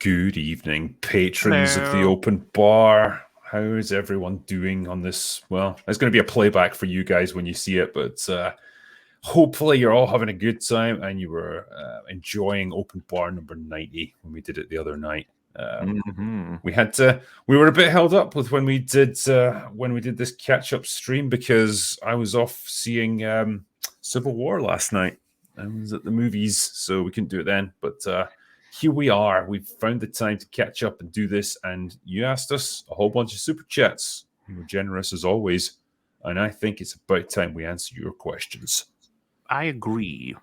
Good evening, patrons of the Hello. open bar. How is everyone doing on this? Well, it's going to be a playback for you guys when you see it, but hopefully you're all having a good time and you were enjoying open bar number 90 when we did it the other night. We were a bit held up with when we did this catch-up stream because I was off seeing Civil War last night. I was at the movies, so we couldn't do it then, but here we are. We've found the time to catch up and do this, and you asked us a whole bunch of super chats. You were generous as always, and I think it's about time we answer your questions. I agree.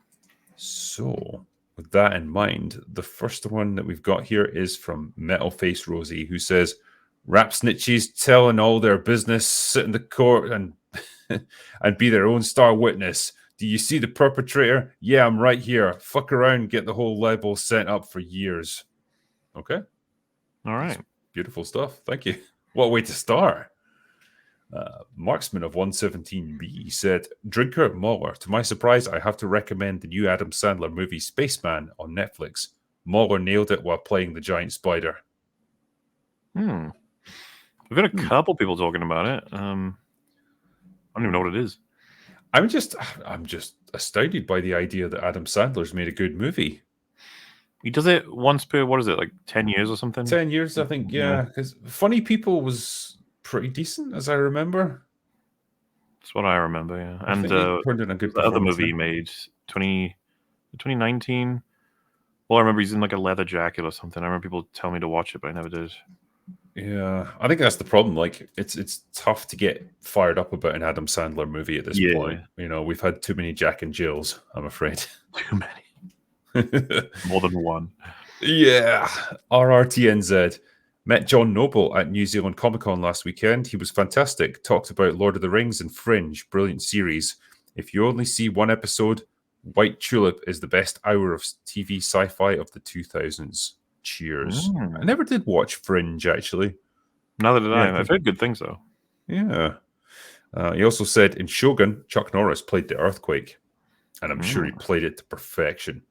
So, with that in mind, the first one that we've got here is from Metal Face Rosie, who says, "Rap snitches telling all their business, sit in the court and and be their own star witness. Do you see the perpetrator? Yeah, I'm right here. Fuck around, get the whole label sent up for years." Okay. All right. That's beautiful stuff. Thank you. What a way to start. Marksman of 117B said, "Drinker Mahler. To my surprise, I have to recommend the new Adam Sandler movie Spaceman on Netflix. Mahler nailed it while playing the giant spider." We've got a couple people talking about it. I don't even know what it is. I'm just astounded by the idea that Adam Sandler's made a good movie. He does it once per, what is it, like 10 years or something? 10 years, I think, yeah. Because Funny People was pretty decent, as I remember. That's what I remember, yeah. I think he turned in a good the other performance movie he made, 2019. Well, I remember he's in like a leather jacket or something. I remember people telling me to watch it, but I never did. Yeah, I think that's the problem. Like, it's tough to get fired up about an Adam Sandler movie at this point. You know, we've had too many Jack and Jills, I'm afraid. Too many. More than one. Yeah. RRTNZ. Met John Noble at New Zealand Comic Con last weekend. He was fantastic. Talked about Lord of the Rings and Fringe. Brilliant series. If you only see one episode, White Tulip is the best hour of TV sci-fi of the 2000s. Cheers. I never did watch Fringe, actually. Neither did I. I've heard good things, though. Yeah. He also said in Shogun, Chuck Norris played the Earthquake, and I'm sure he played it to perfection.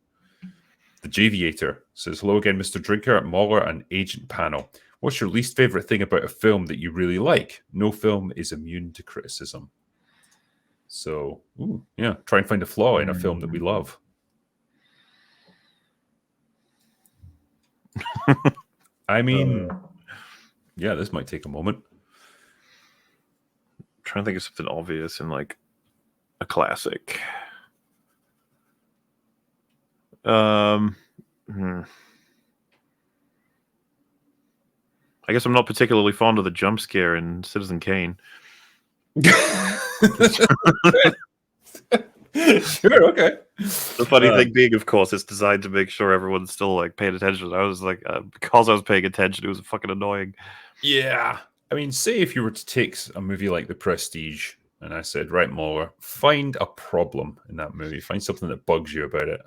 The Javiator says, "Hello again, Mr. Drinker, Mahler, and Agent Panel. What's your least favorite thing about a film that you really like? No film is immune to criticism." So, try and find a flaw in a film that we love. I mean, this might take a moment. I'm trying to think of something obvious in like a classic. I guess I'm not particularly fond of the jump scare in Citizen Kane. Sure, okay. The funny thing being, of course, it's designed to make sure everyone's still like paying attention. I was like, because I was paying attention, it was fucking annoying. Yeah. I mean, say if you were to take a movie like The Prestige, and I said, right, Mahler, find a problem in that movie. Find something that bugs you about it.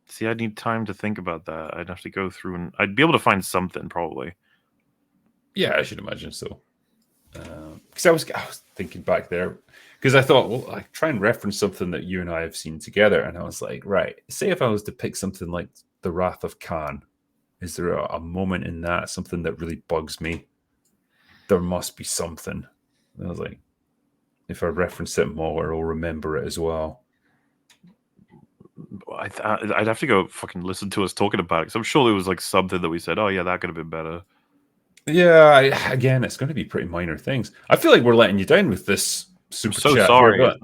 See, I'd need time to think about that. I'd have to go through and I'd be able to find something probably. Yeah, I should imagine so. Because I was thinking back there, because I thought, well, I try and reference something that you and I have seen together, and I was like, right, say if I was to pick something like The Wrath of Khan, is there a moment in that, something that really bugs me? There must be something. And I was like, if I reference it more, I'll remember it as well. I'd have to go fucking listen to us talking about it, because I'm sure there was like something that we said, oh yeah, that could have been better. Yeah, again, it's going to be pretty minor things. I feel like we're letting you down with this super chat. I'm so sorry. Here,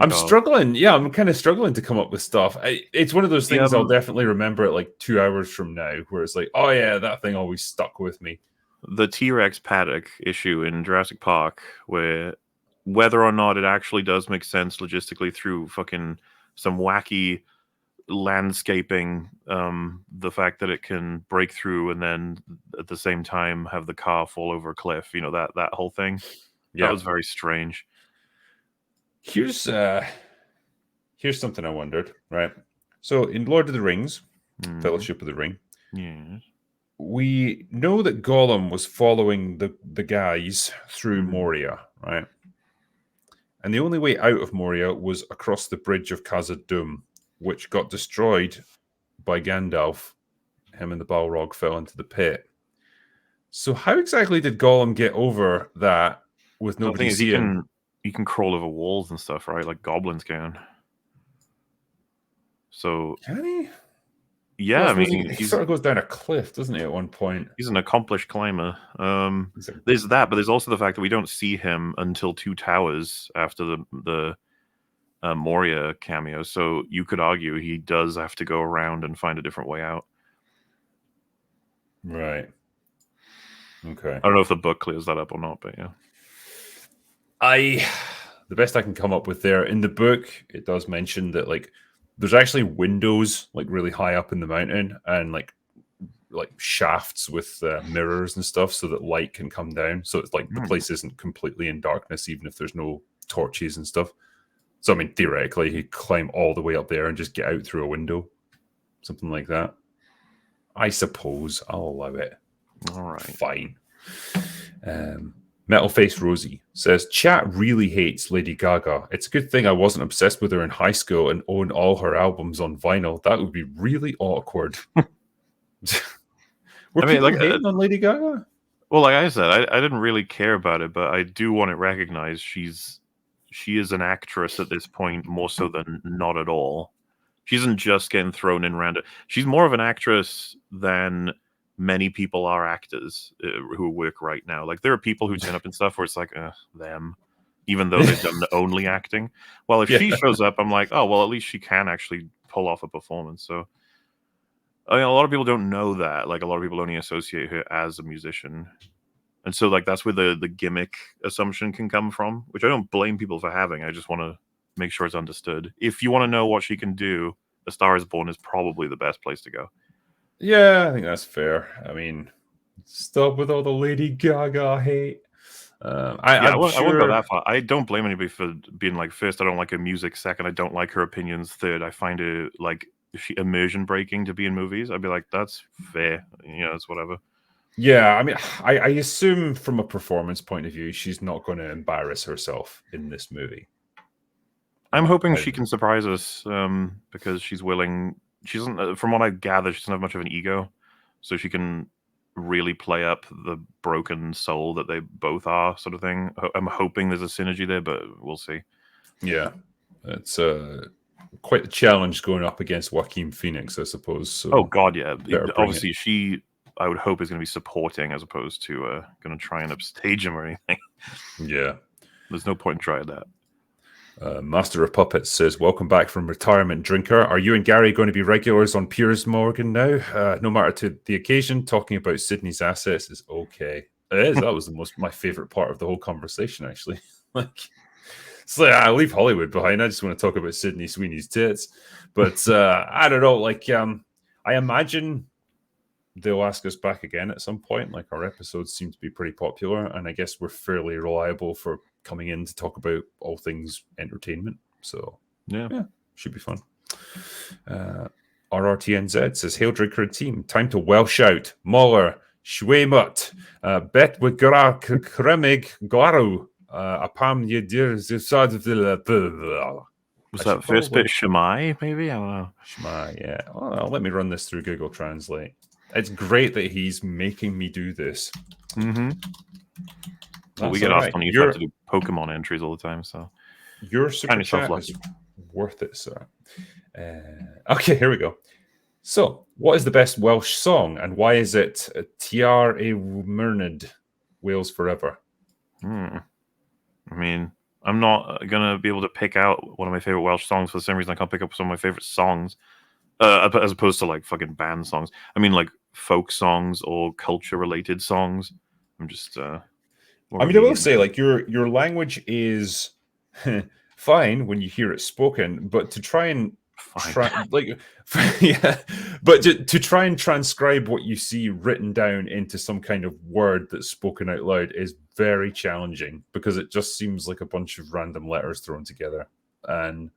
I'm struggling. Yeah, I'm kind of struggling to come up with stuff. It's one of those things I'll definitely remember it like 2 hours from now, where it's like, oh yeah, that thing always stuck with me. The T-Rex paddock issue in Jurassic Park, where whether or not it actually does make sense logistically through fucking some wacky landscaping, the fact that it can break through and then at the same time have the car fall over a cliff, that whole thing. Yeah, that was very strange. Here's something I wondered, right? So in Lord of the Rings, Fellowship of the Ring, we know that Gollum was following the guys through Moria, right? And the only way out of Moria was across the bridge of Khazad-dûm, which got destroyed by Gandalf. Him and the Balrog fell into the pit. So how exactly did Gollum get over that with The nobody thing is, seeing? he can crawl over walls and stuff, right? Like goblins can. So Can he? yeah, Well, I I suppose mean, he sort of goes down a cliff, doesn't he, at one point? he's an accomplished climber. He's a, There's that, but there's also the fact that we don't see him until Two Towers after the Moria cameo. So you could argue he does have to go around and find a different way out. right. Okay. I don't know if the book clears that up or not, but yeah. The best I can come up with there in the book, it does mention that like there's actually windows like really high up in the mountain and like shafts with mirrors and stuff so that light can come down. So it's like the place isn't completely in darkness, even if there's no torches and stuff. So I mean, theoretically, he'd climb all the way up there and just get out through a window, something like that. I suppose I'll allow it. All right, fine. Metal Face Rosie says, chat really hates Lady Gaga. It's a good thing I wasn't obsessed with her in high school and owned all her albums on vinyl. That would be really awkward. Were people hating on Lady Gaga? Well, like I said, I didn't really care about it, but I do want it recognized. She is an actress at this point, more so than not at all. She isn't just getting thrown in random. She's more of an actress than many people are actors who work right now. Like there are people who turn up and stuff where it's like them, even though they've done only acting. Well, if she shows up, I'm like, oh well, at least she can actually pull off a performance. So I mean, a lot of people don't know that. Like a lot of people only associate her as a musician, and so like that's where the gimmick assumption can come from, which I don't blame people for having. I just want to make sure it's understood. If you want to know what she can do, A Star Is Born is probably the best place to go. Yeah, I think that's fair. I mean, stop with all the Lady Gaga hate. I won't go that far. I don't blame anybody for being like, first, I don't like her music. Second, I don't like her opinions. Third, I find it like immersion breaking to be in movies. I'd be like, that's fair. You know, it's whatever. Yeah, I mean, I assume from a performance point of view, she's not going to embarrass herself in this movie. I'm hoping she can surprise us because she's willing. She doesn't, from what I gather, she doesn't have much of an ego, so she can really play up the broken soul that they both are, sort of thing. I'm hoping there's a synergy there, but we'll see. Yeah, it's quite the challenge going up against Joaquin Phoenix, I suppose. So oh God, yeah. Obviously, she, I would hope, is going to be supporting as opposed to going to try and upstage him or anything. Yeah, there's no point in trying that. Master of Puppets says, welcome back from retirement, drinker. Are you and Gary going to be regulars on Piers Morgan now? No matter to the occasion, talking about Sydney's assets is okay. It is. That was my favorite part of the whole conversation, actually. It's like, I leave Hollywood behind. I just want to talk about Sydney Sweeney's tits. But I don't know. I imagine they'll ask us back again at some point. Like our episodes seem to be pretty popular, and I guess we're fairly reliable for coming in to talk about all things entertainment. So yeah, should be fun. RRTNZ says, hail drinker and team, time to Welsh out. Mahler, Schwemut, Bet Wigra Kremig Glaru, Apam Yedir Zisad. Was that first bit Shemai, maybe? I don't know. Shemai, yeah. Well, let me run this through Google Translate. It's great that he's making me do this. Mm-hmm. Well, we get asked on YouTube to do Pokemon entries all the time, so your super chat is worth it, sir. Okay, here we go. So, what is the best Welsh song, and why is it Tiar e Myrnid, Wales Forever? I mean, I'm not gonna be able to pick out one of my favorite Welsh songs for the same reason I can't pick up some of my favorite songs, as opposed to like fucking band songs. I mean, like folk songs or culture-related songs. I'm just. I mean, I will say, like your language is fine when you hear it spoken, but to try and but to try and transcribe what you see written down into some kind of word that's spoken out loud is very challenging because it just seems like a bunch of random letters thrown together. And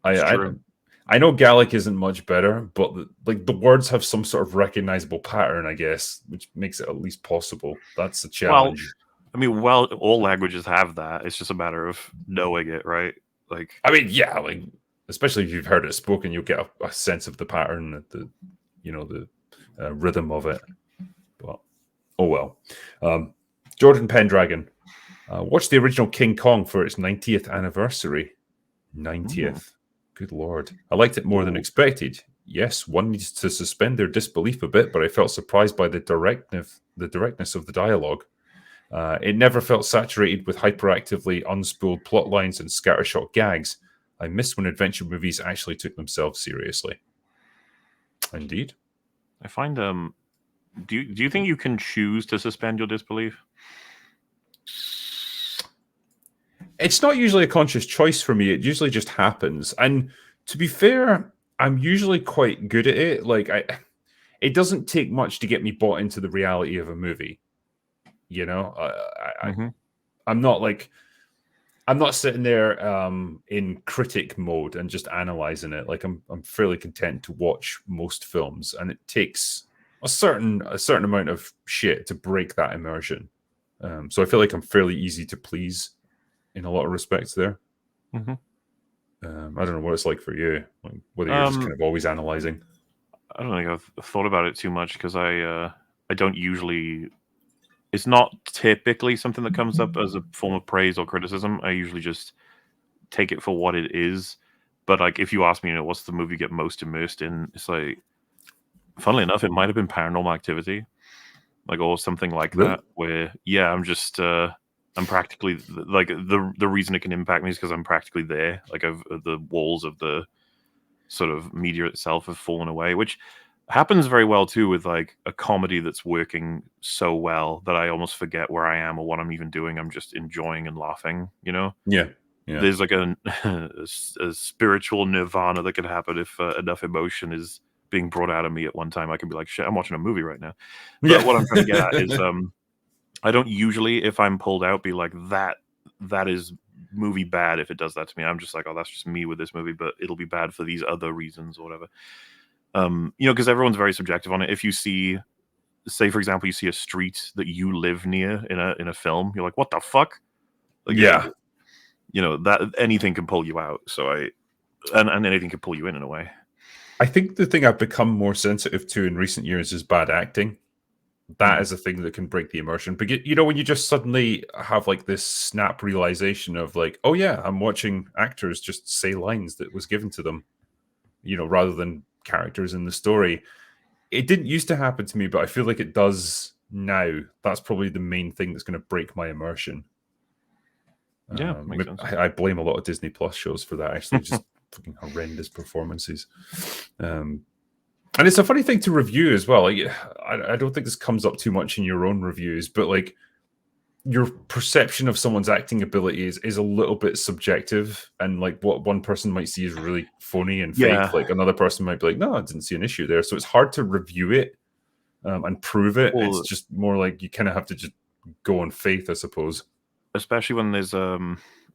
I know Gaelic isn't much better, but the words have some sort of recognizable pattern, I guess, which makes it at least possible. That's a challenge. All languages have that. It's just a matter of knowing it, right? Like, I mean, yeah, like especially if you've heard it spoken, you'll get a sense of the pattern, the rhythm of it. But oh well. Jordan Pendragon, watched the original King Kong for its 90th anniversary. 90th. Good lord. I liked it more than expected. Yes, one needs to suspend their disbelief a bit, but I felt surprised by the directness of the dialogue. It never felt saturated with hyperactively unspooled plot lines and scattershot gags. I miss when adventure movies actually took themselves seriously. Indeed. I find do you think you can choose to suspend your disbelief? It's not usually a conscious choice for me. It usually just happens. And to be fair, I'm usually quite good at it. Like it doesn't take much to get me bought into the reality of a movie. You know, I'm not sitting there in critic mode and just analyzing it. Like I'm fairly content to watch most films, and it takes a certain amount of shit to break that immersion. So I feel like I'm fairly easy to please in a lot of respects there. I don't know what it's like for you, like whether you're just kind of always analyzing. I don't think I've thought about it too much because I don't usually. It's not typically something that comes up as a form of praise or criticism. I usually just take it for what it is. But like, if you ask me, what's the movie you get most immersed in? It's like, funnily enough, it might have been Paranormal Activity, like, or something like that. Where I'm just I'm practically like the reason it can impact me is because I'm practically there. Like, the walls of the sort of media itself have fallen away, which happens very well too with like a comedy that's working so well that I almost forget where I am or what I'm even doing. I'm just enjoying and laughing, Yeah. There's like a spiritual nirvana that could happen if enough emotion is being brought out of me at one time. I can be like, shit, I'm watching a movie right now. But what I'm trying to get at is I don't usually, if I'm pulled out, be like, that is movie bad if it does that to me. I'm just like, oh, that's just me with this movie, but it'll be bad for these other reasons or whatever. Because everyone's very subjective on it. If you see, say for example, you see a street that you live near in a film, you're like, what the fuck? Like, that anything can pull you out. So and anything can pull you in a way. I think the thing I've become more sensitive to in recent years is bad acting. That is a thing that can break the immersion. But when you just suddenly have like this snap realization of like, oh yeah, I'm watching actors just say lines that was given to them, rather than characters in the story. It didn't used to happen to me, but I feel like it does now. That's probably the main thing that's going to break my immersion. Yeah, makes sense. I blame a lot of Disney Plus shows for that. Actually, just fucking horrendous performances. And it's a funny thing to review as well. Like, I don't think this comes up too much in your own reviews, but like your perception of someone's acting ability is a little bit subjective, and like what one person might see is really phony and fake, like another person might be like, no, I didn't see an issue there. So it's hard to review it and prove it. It's just more like you kind of have to just go on faith, I suppose. Especially when there's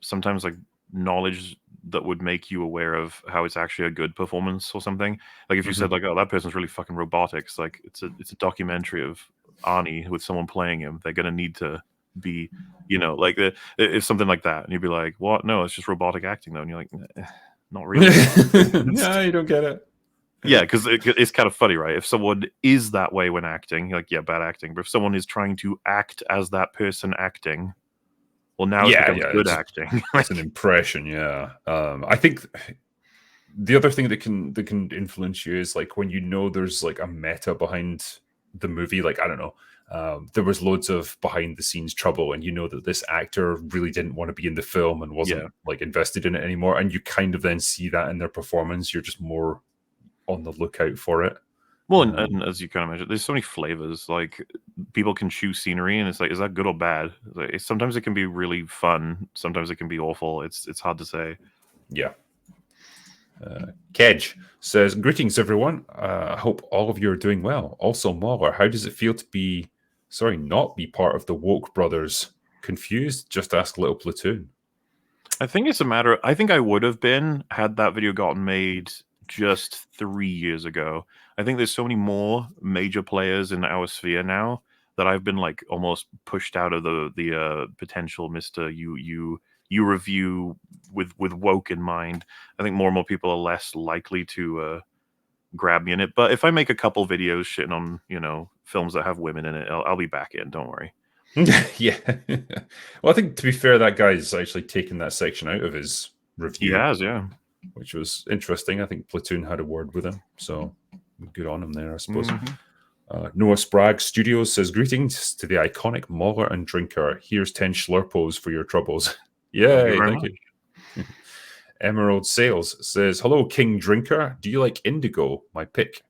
sometimes like knowledge that would make you aware of how it's actually a good performance or something. Like if you said like, oh, that person's really fucking robotic. It's like it's a documentary of Arnie with someone playing him. They're gonna need to be, like it's something like that, and you'd be like, what? No, it's just robotic acting though. And you're like, not really. No, you don't get it. Yeah, because it's kind of funny, right? If someone is that way when acting, you're like, yeah, bad acting. But if someone is trying to act as that person acting, well, now it becomes good acting. It's an impression, yeah. I think the other thing that can influence you is like when there's like a meta behind the movie. Like, I don't know, there was loads of behind the scenes trouble, and that this actor really didn't want to be in the film and wasn't like invested in it anymore, and you kind of then see that in their performance. You're just more on the lookout for it. Well, and as you kind of mentioned, there's so many flavors. Like people can choose scenery, and it's like, is that good or bad? Like, sometimes it can be really fun. Sometimes it can be awful. It's hard to say. Yeah. Kedge says, greetings, everyone. I hope all of you are doing well. Also, Mahler, how does it feel to not be part of the woke brothers? Confused? Just ask Little Platoon. I think it's a matter. I think I would have been had that video gotten made just 3 years ago. I think there's so many more major players in our sphere now that I've been like almost pushed out of the potential Mr. You you review with woke in mind, I think more and more people are less likely to grab me in it. But if I make a couple videos shitting on, you know, films that have women in it, I'll be back in. Don't worry. Yeah. Well, I think to be fair, that guy's actually taken that section out of his He review, has, yeah. which was interesting. I think Platoon had a word with him, so good on him there, I suppose. Noah Sprague Studios says, greetings to the iconic mauler and drinker. Here's 10 Schlurpos for your troubles. Yay, thank you. Emerald Sales says, hello, King Drinker. Do you like Indigo? My pick.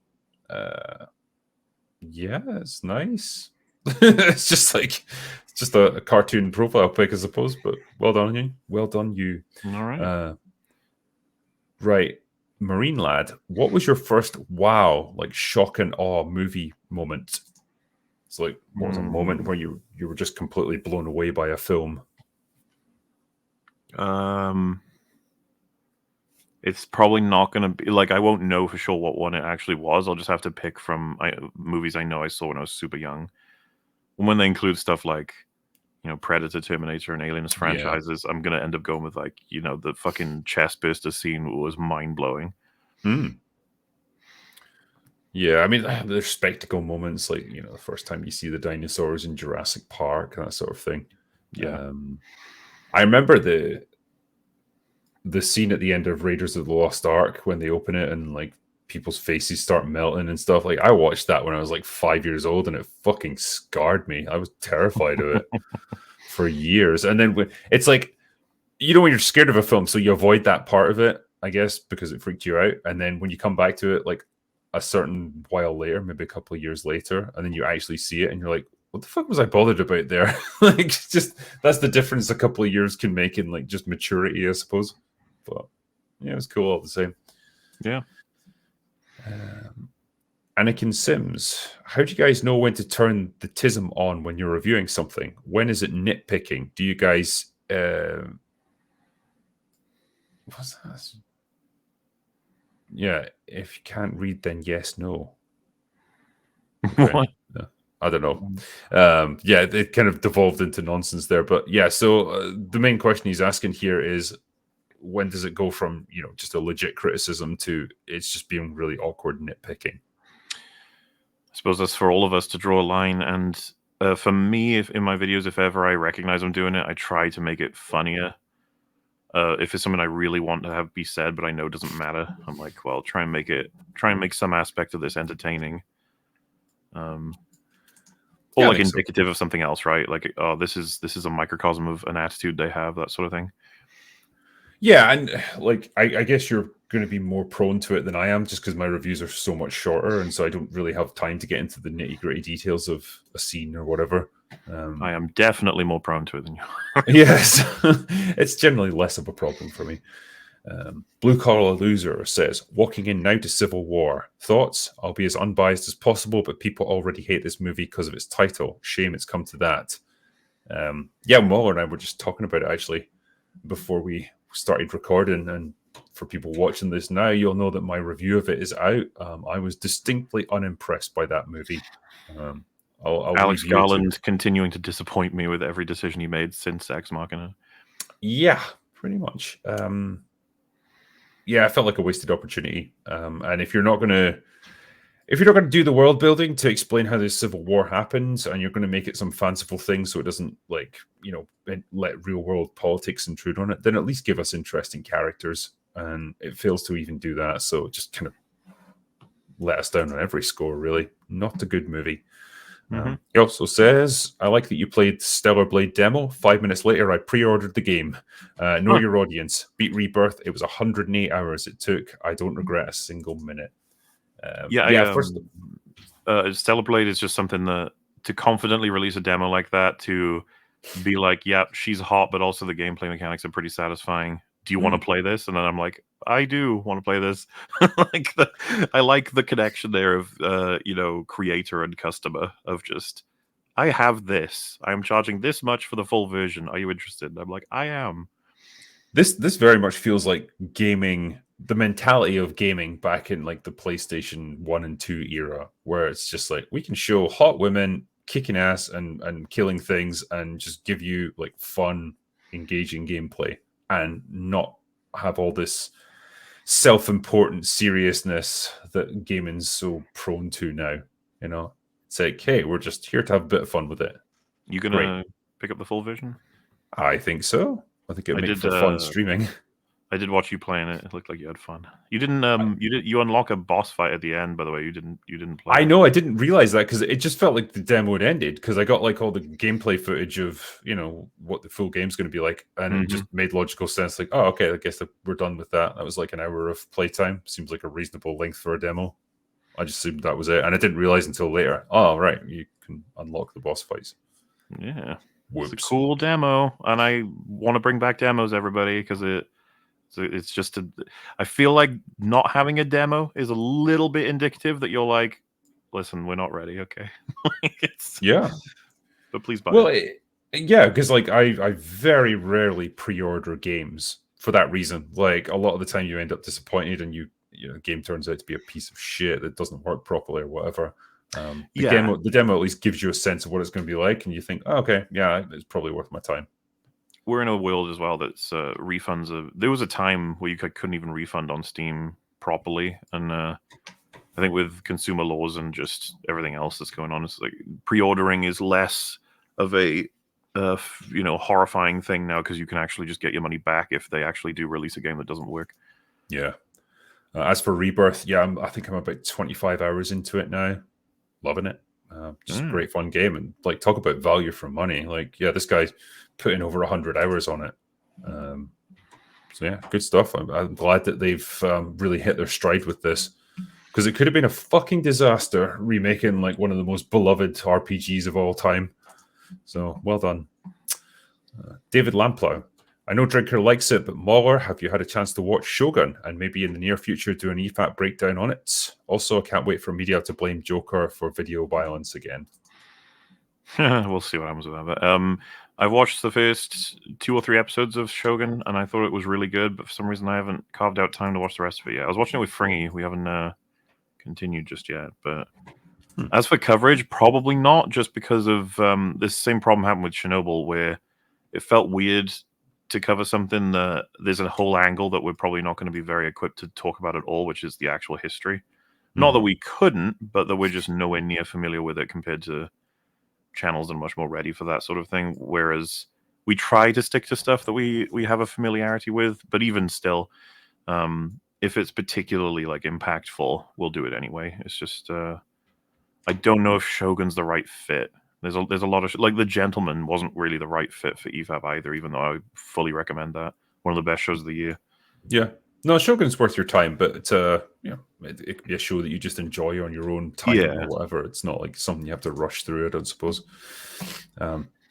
Yeah, it's nice. It's just a cartoon profile pic, I suppose, but well done you. Well done you. All right. Right. Marine Lad, what was your first wow, like shock and awe movie moment? It's like, what was a moment where you were just completely blown away by a film? It's probably not going to be like, I won't know for sure what one it actually was. I'll just have to pick from movies I know I saw when I was super young. And when they include stuff like, you know, Predator, Terminator, and Aliens franchises, I'm going to end up going with, like, you know, the fucking chest burster scene was mind blowing. Yeah, I mean, there's spectacle moments like, you know, the first time you see the dinosaurs in Jurassic Park and that sort of thing. Yeah. I remember the scene at the end of Raiders of the Lost Ark when they open it and like people's faces start melting and stuff. Like I watched that when I was like 5 years old and it fucking scarred me. I was terrified of it for years. And then it's like, you know, when you're scared of a film, so you avoid that part of it, I guess, because it freaked you out. And then when you come back to it, like a certain while later, maybe a couple of years later, and then you actually see it and you're like, what the fuck was I bothered about there? Like, just that's the difference a couple of years can make in like just maturity, I suppose. But yeah, it was cool all the same. Yeah. Anakin Sims, how do you guys know when to turn the tism on when you're reviewing something? When is it nitpicking? Do you guys what's that? Yeah, if you can't read, then yes, no. Okay. What? No, I don't know. Yeah, it kind of devolved into nonsense there. But yeah, so the main question he's asking here is, when does it go from, you know, just a legit criticism to it's just being really awkward nitpicking? I suppose that's for all of us to draw a line. And for me, if in my videos, if ever I recognize I'm doing it, I try to make it funnier. If it's something I really want to have be said, but I know doesn't matter, I'm like, well, try and make some aspect of this entertaining. Or Yeah, like indicative of something else, right? Like, oh, this is a microcosm of an attitude they have, that sort of thing. Yeah, and like I guess you're going to be more prone to it than I am, just because my reviews are so much shorter, and so I don't really have time to get into the nitty gritty details of a scene or whatever. I am definitely more prone to it than you. Yes, it's generally less of a problem for me. Blue Collar Loser says, walking in now to Civil War. Thoughts? I'll be as unbiased as possible, but people already hate this movie because of its title. Shame it's come to that. Yeah, Muller and I were just talking about it actually before we started recording, and for people watching this now, you'll know that my review of it is out. I was distinctly unimpressed by that movie. I'll Alex Garland continuing to disappoint me with every decision he made since Ex Machina. Yeah, pretty much. Yeah, I felt like a wasted opportunity. And if you're not gonna do the world building to explain how this civil war happens, and you're going to make it some fanciful thing so it doesn't, like, you know, let real world politics intrude on it, then at least give us interesting characters. And it fails to even do that, so it just kind of let us down on every score. Really, not a good movie. He also says, I like that you played Stellar Blade demo. 5 minutes later, I pre-ordered the game. Know your audience. Beat Rebirth. It was 108 hours it took. I don't regret a single minute. Stellar Blade is just something that, to confidently release a demo like that, to be like, yeah, she's hot, but also the gameplay mechanics are pretty satisfying. Do you want to play this? And then I'm like, I do want to play this. I like the connection there of you know, creator and customer, of just, I have this. I'm charging this much for the full version. Are you interested? And I'm like, I am. This very much feels like gaming, the mentality of gaming back in like the PlayStation 1 and 2 era, where it's just like, we can show hot women kicking ass and killing things and just give you like fun, engaging gameplay and not have all this self-important seriousness that gaming's so prone to now. You know, it's like, hey, we're just here to have a bit of fun with it. You gonna pick up the full version? I think so. I think it I makes did, for fun streaming. I did watch you playing it. It looked like you had fun. You didn't. You unlock a boss fight at the end. By the way, you didn't play. I know. I didn't realize that because it just felt like the demo had ended because I got like all the gameplay footage of what the full game's going to be like, and it just made logical sense. Like, oh, okay, I guess we're done with that. That was like an hour of playtime. Seems like a reasonable length for a demo. I just assumed that was it, and I didn't realize until later. Oh, right, you can unlock the boss fights. Yeah, Whoops. It's a cool demo, and I want to bring back demos, everybody, because it's just I feel like not having a demo is a little bit indicative that you're like, listen, we're not ready, okay? Yeah, but please buy it. Yeah, because like I very rarely pre-order games for that reason. Like a lot of the time, you end up disappointed, and the game turns out to be a piece of shit that doesn't work properly or whatever. The demo at least gives you a sense of what it's going to be like, and you think, oh, okay, yeah, it's probably worth my time. We're in a world as well that's refunds. There was a time where you couldn't even refund on Steam properly, and I think with consumer laws and just everything else that's going on, it's like pre-ordering is less of a horrifying thing now because you can actually just get your money back if they actually do release a game that doesn't work. Yeah. As for Rebirth, I think I'm about 25 hours into it now. Loving it. Just a great fun game, and like talk about value for money. Like, yeah, this guy's put in over 100 hours on it. So yeah, good stuff. I'm glad that they've really hit their stride with this, because it could have been a fucking disaster remaking like one of the most beloved RPGs of all time. So well done. David Lamplow. I know Drinker likes it, but Mauler, have you had a chance to watch Shogun and maybe in the near future do an EFAP breakdown on it? Also, I can't wait for media to blame Joker for video violence again. We'll see what happens with that. But I watched the first 2 or 3 episodes of Shogun, and I thought it was really good, but for some reason I haven't carved out time to watch the rest of it yet. I was watching it with Fringy. We haven't continued just yet. But as for coverage, probably not, just because of this same problem happened with Chernobyl, where it felt weird to cover something that there's a whole angle that we're probably not going to be very equipped to talk about at all, which is the actual history. Not that we couldn't, but that we're just nowhere near familiar with it compared to channels that are much more ready for that sort of thing. Whereas we try to stick to stuff that we have a familiarity with, but even still, if it's particularly like impactful, we'll do it anyway. It's just I don't know if Shogun's the right fit. There's a lot of like The Gentleman wasn't really the right fit for EFAP either, even though I fully recommend that. One of the best shows of the year. Yeah. No, Shogun's worth your time, but it can be a show that you just enjoy on your own time or whatever. It's not like something you have to rush through, I don't suppose.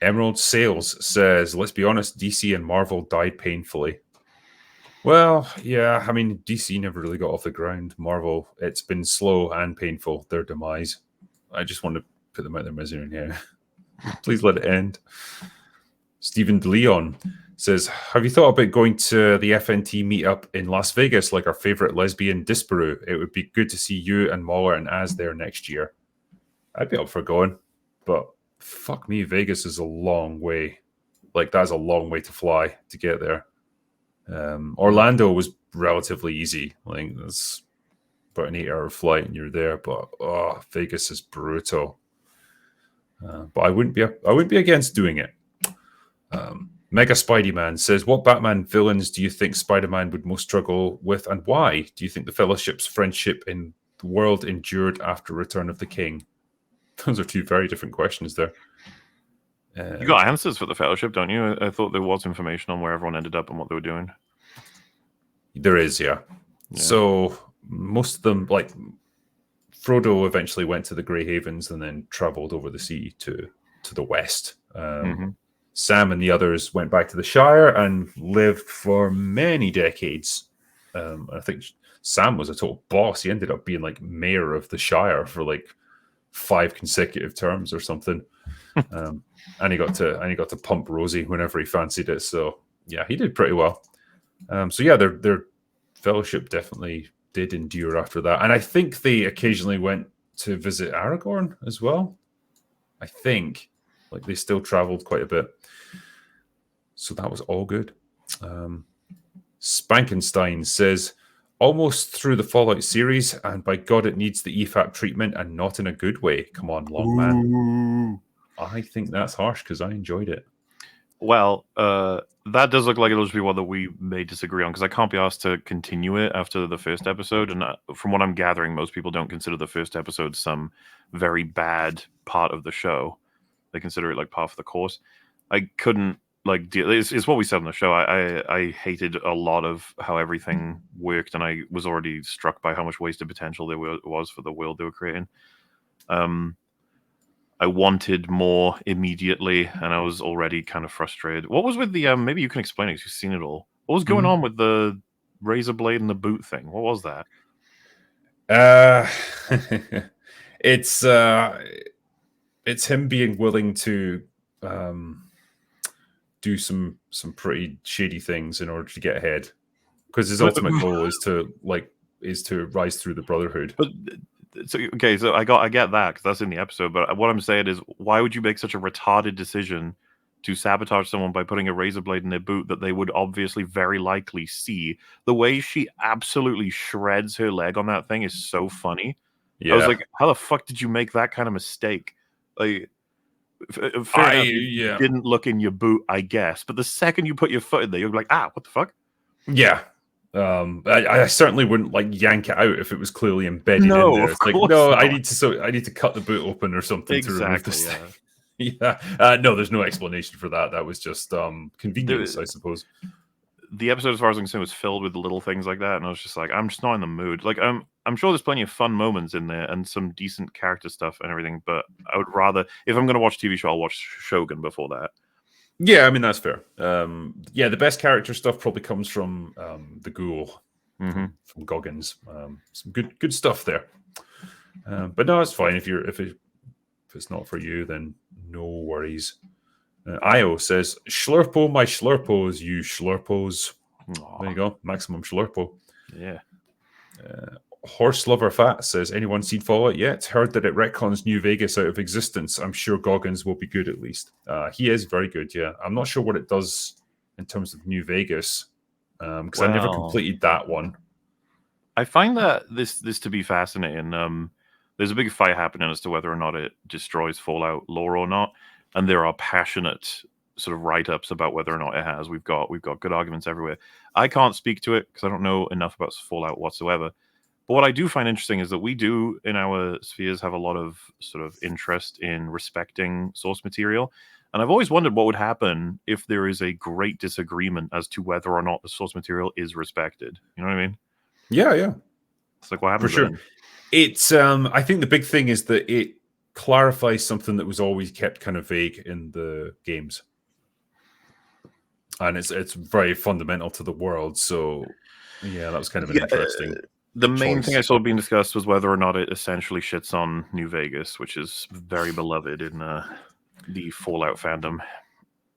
Emerald Sales says, let's be honest, DC and Marvel died painfully. Well, yeah, I mean, DC never really got off the ground. Marvel, it's been slow and painful, their demise. I just want to put them out their misery in here. Please let it end. Stephen DeLeon says, have you thought about going to the FNT meetup in Las Vegas like our favorite lesbian Disparu? It would be good to see you and Mahler and Az there next year. I'd be up for going, but fuck me, Vegas is a long way. Like, that's a long way to fly to get there. Orlando was relatively easy. Like, that's about an 8-hour flight and you're there, but Vegas is brutal. But I wouldn't be against doing it. Mega Spidey-Man says, what Batman villains do you think Spider-Man would most struggle with, and why? Do you think the Fellowship's friendship in the world endured after Return of the King? Those are 2 very different questions there. You got answers for the Fellowship, don't you? I thought there was information on where everyone ended up and what they were doing. There is, yeah. So most of them, like Frodo eventually went to the Grey Havens and then traveled over the sea to the west. Sam and the others went back to the Shire and lived for many decades. I think Sam was a total boss. He ended up being like mayor of the Shire for like 5 consecutive terms or something. And he got to pump Rosie whenever he fancied it. So yeah, he did pretty well. So yeah, their fellowship definitely did endure after that. And I think they occasionally went to visit Aragorn as well. I think, like, they still traveled quite a bit. So that was all good. Spankenstein says, almost through the Fallout series, and by God, it needs the EFAP treatment and not in a good way. Come on, long man. I think that's harsh because I enjoyed it. Well, that does look like it'll just be one that we may disagree on, because I can't be asked to continue it after the first episode. And from what I'm gathering, most people don't consider the first episode some very bad part of the show. They consider it like part of the course. I couldn't like deal. It's what we said on the show. I hated a lot of how everything worked, and I was already struck by how much wasted potential there was for the world they were creating. I wanted more immediately, and I was already kind of frustrated. What was with the maybe you can explain it because you've seen it all. What was going on with the razor blade and the boot thing? What was that? It's him being willing to do some pretty shady things in order to get ahead, because his ultimate goal is to rise through the Brotherhood. But so I get that because that's in the episode. But what I'm saying is, why would you make such a retarded decision to sabotage someone by putting a razor blade in their boot that they would obviously very likely see? The way she absolutely shreds her leg on that thing is so funny. Yeah. I was like, how the fuck did you make that kind of mistake? Like, fair enough, you didn't look in your boot, I guess. But the second you put your foot in there, you're like, what the fuck? Yeah. I certainly wouldn't like yank it out if it was clearly embedded in there. It's like, no, not. I need to cut the boot open or something to remove this thing. Yeah. No, there's no explanation for that. That was just convenience, I suppose. The episode, as far as I'm concerned, was filled with little things like that, and I was just like, I'm just not in the mood. Like, I'm sure there's plenty of fun moments in there and some decent character stuff and everything, but I would rather, if I'm going to watch a TV show, I'll watch Shogun before that. Yeah, I mean, that's fair. Yeah, the best character stuff probably comes from the Ghoul, from Goggins. Some good stuff there. But no, it's fine. If it's not for you, then no worries. Io says, Schlurpo my Schlurpos, you Schlurpos. Aww. There you go. Maximum Schlurpo. Yeah. Horse Lover Fat says, anyone seen Fallout yet? Heard that it retcons New Vegas out of existence. I'm sure Goggins will be good at least. He is very good, yeah. I'm not sure what it does in terms of New Vegas, because I never completed that one. I find that this to be fascinating. There's a big fight happening as to whether or not it destroys Fallout lore or not, and there are passionate sort of write-ups about whether or not it has. We've got good arguments everywhere. I can't speak to it because I don't know enough about Fallout whatsoever. But what I do find interesting is that we do, in our spheres, have a lot of sort of interest in respecting source material. And I've always wondered what would happen if there is a great disagreement as to whether or not the source material is respected. You know what I mean? Yeah. It's like, what happens? For sure. Then? It's, I think the big thing is that it clarifies something that was always kept kind of vague in the games. And it's very fundamental to the world. So, yeah, that was kind of an interesting... The main thing I saw being discussed was whether or not it essentially shits on New Vegas, which is very beloved in the Fallout fandom.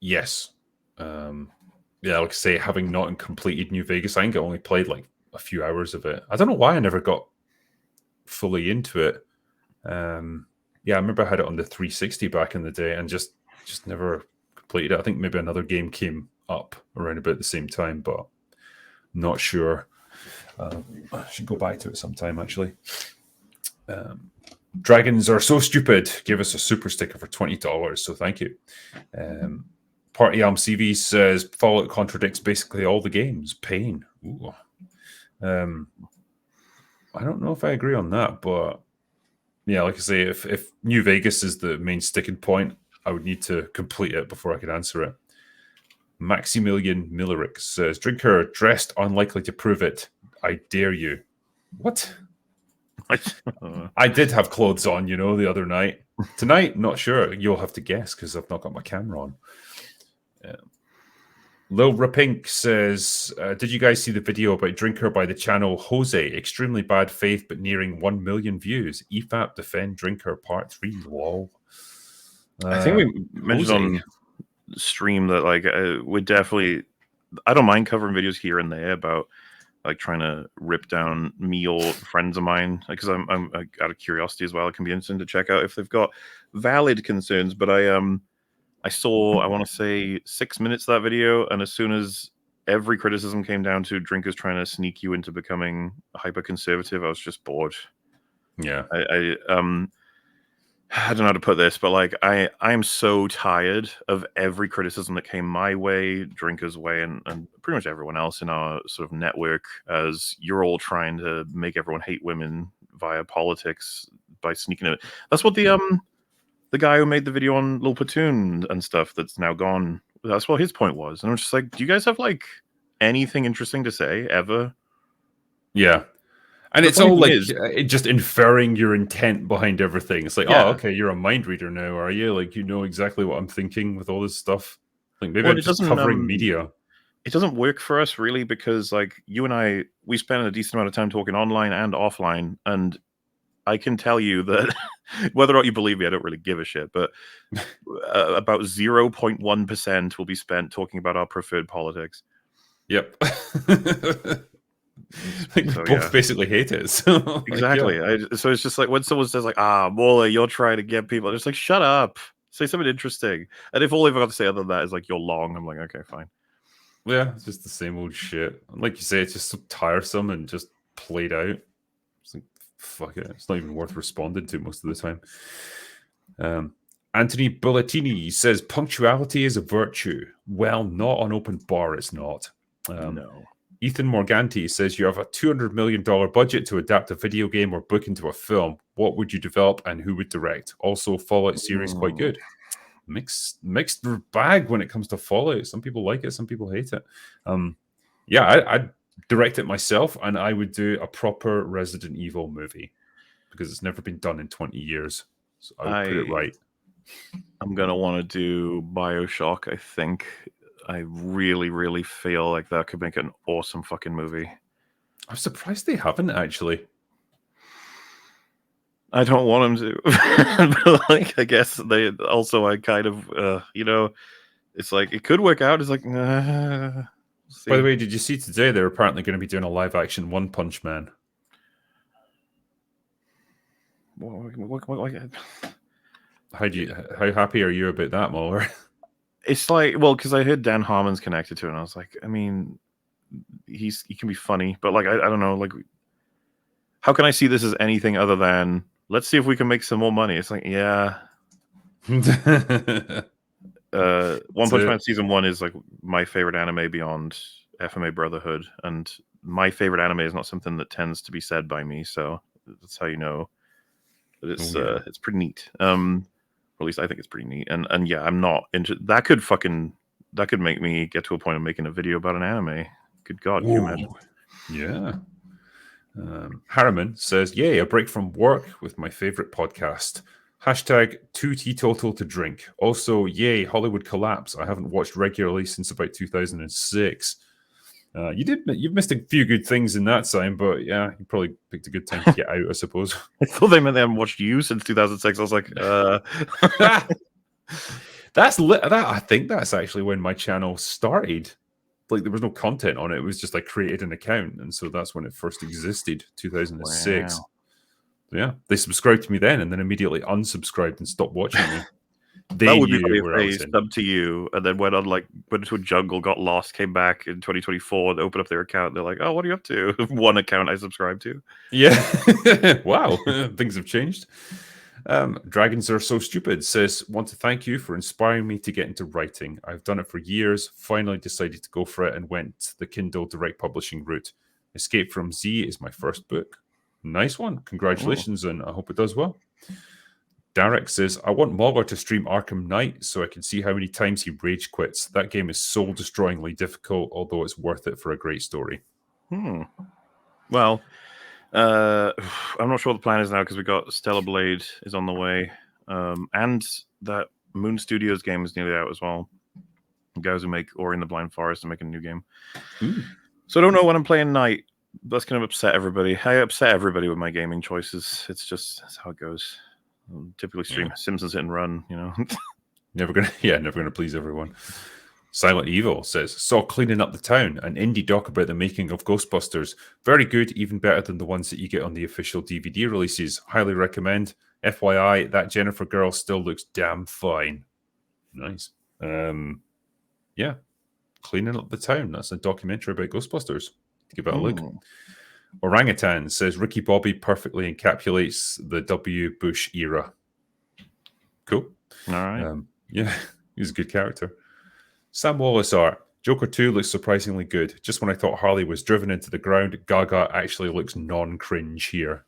Yes. Yeah, like I say, having not completed New Vegas, I think I only played like a few hours of it. I don't know why I never got fully into it. Yeah, I remember I had it on the 360 back in the day and just never completed it. I think maybe another game came up around about the same time, but not sure. I should go back to it sometime, actually. Dragons are so stupid. Give us a super sticker for $20, so thank you. Party CV says Fallout contradicts basically all the games. Pain. Ooh. I don't know if I agree on that, but yeah, like I say, if New Vegas is the main sticking point, I would need to complete it before I could answer it. Maximilian Millerick says, Drinker dressed unlikely to prove it. I dare you. What? I did have clothes on, the other night. Tonight, not sure. You'll have to guess because I've not got my camera on. Lil Rapink says, did you guys see the video about Drinker by the channel Jose? Extremely bad faith, but nearing 1 million views. EFAP Defend Drinker Part 3. Lol. I think we mentioned on stream that we definitely... I don't mind covering videos here and there about like trying to rip down me or friends of mine, because I'm out of curiosity as well. It can be interesting to check out if they've got valid concerns, but I I saw, I want to say 6 minutes of that video, and as soon as every criticism came down to drinkers trying to sneak you into becoming hyper conservative, I was just bored. Yeah. I don't know how to put this, but like I am so tired of every criticism that came my way, drinkers' way, and pretty much everyone else in our sort of network, as you're all trying to make everyone hate women via politics by sneaking it. That's what the guy who made the video on Lil Platoon and stuff that's now gone. That's what his point was, and I'm just like, do you guys have like anything interesting to say ever? Yeah. And The it's funny all thing like is, just inferring your intent behind everything. It's like, yeah. oh, okay, you're a mind reader now, are you? Like, you know exactly what I'm thinking with all this stuff. Like, maybe Well, I'm it just doesn't covering media. it doesn't work for us really, because like you and I, we spend a decent amount of time talking online and offline, and I can tell you that whether or not you believe me, I don't really give a shit, but about 0.1% will be spent talking about our preferred politics. Yep. Like, we So, both yeah. basically hate it. So, like, Exactly. yeah. So it's just like when someone says like, Mola, you're trying to get people, it's like, shut up, say something interesting. And if all they've got to say other than that is like, you're long, I'm like, okay, fine. Yeah, it's just the same old shit. And like you say, it's just so tiresome and just played out. It's like, fuck it. It's not even worth responding to most of the time. Anthony Bullettini says punctuality is a virtue. Well, not on open bar, it's not. No. Ethan Morganti says you have a $200 million budget to adapt a video game or book into a film. What would you develop and who would direct? Also, Fallout series quite good. Mixed bag when it comes to Fallout. Some people like it, some people hate it. Yeah, I'd direct it myself, and I would do a proper Resident Evil movie because it's never been done in 20 years. So I would put it right. I'm gonna want to do BioShock. I think I really, really feel like that could make an awesome fucking movie. I'm surprised they haven't actually. I don't want them to, but like I guess they also. I kind of, it's like it could work out. It's like, By the way, did you see today they're apparently going to be doing a live action One Punch Man? How happy are you about that, Muller? It's like, well, because I heard Dan Harmon's connected to it, and I was like, I mean, he can be funny, but like I don't know, like how can I see this as anything other than let's see if we can make some more money? It's like, yeah. One Punch Man season 1 is like my favorite anime beyond FMA Brotherhood, and my favorite anime is not something that tends to be said by me, so that's how you know that it's pretty neat. Or at least I think it's pretty neat. And yeah, I'm not into that. Could make me get to a point of making a video about an anime. Good God, can you imagine? Yeah. Harriman says, yay, a break from work with my favorite podcast. Hashtag too teetotal to drink. Also, yay, Hollywood collapse. I haven't watched regularly since about 2006. You've missed a few good things in that time, but yeah, you probably picked a good time to get out, I suppose. I thought they meant they haven't watched you since 2006. I was like, I think that's actually when my channel started. Like, there was no content on it. It was just I created an account, and so that's when it first existed, 2006. wow. Yeah, they subscribed to me then, and then immediately unsubscribed and stopped watching me. That would be funny if they subbed to you and then went into a jungle, got lost, came back in 2024, they opened up their account. They're like, oh, what are you up to? One account I subscribed to. Yeah. Wow. Things have changed. Dragons Are So Stupid says, want to thank you for inspiring me to get into writing. I've done it for years, finally decided to go for it and went the Kindle direct publishing route. Escape from Z is my first book. Nice one. Congratulations, and I hope it does well. Derek says, I want Mauler to stream Arkham Knight so I can see how many times he rage quits. That game is soul-destroyingly difficult, although it's worth it for a great story. Well, I'm not sure what the plan is now because we got Stellar Blade is on the way, and that Moon Studios game is nearly out as well. The guys who make Ori and the Blind Forest are making a new game. So I don't know when I'm playing Knight. That's going to upset everybody. I upset everybody with my gaming choices. That's how it goes. I'll typically stream Simpsons Hit and Run, Never gonna please everyone. Silent Evil says, saw Cleaning Up the Town, an indie doc about the making of Ghostbusters. Very good, even better than the ones that you get on the official DVD releases. Highly recommend. FYI, that Jennifer girl still looks damn fine. Nice. Yeah, cleaning up the town. That's a documentary about Ghostbusters. Give it a look. Orangutan says Ricky Bobby perfectly encapsulates the W. Bush era. Cool. All right. Yeah, he's a good character. Sam Wallace art. Joker 2 looks surprisingly good. Just when I thought Harley was driven into the ground, Gaga actually looks non-cringe here.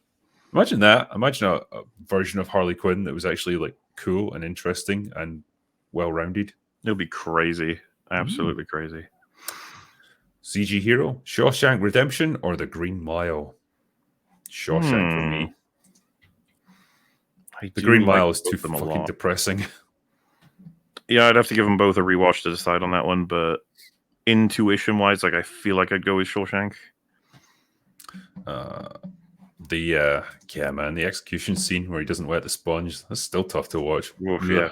Imagine that. Imagine a version of Harley Quinn that was actually like cool and interesting and well-rounded. It'll be crazy. Absolutely crazy. CG Hero, Shawshank Redemption, or The Green Mile? Shawshank for me. The Green Mile is too fucking depressing. Yeah, I'd have to give them both a rewatch to decide on that one, but intuition-wise, like I feel like I'd go with Shawshank. Yeah, man, the execution scene where he doesn't wet the sponge, that's still tough to watch. Oof, yeah.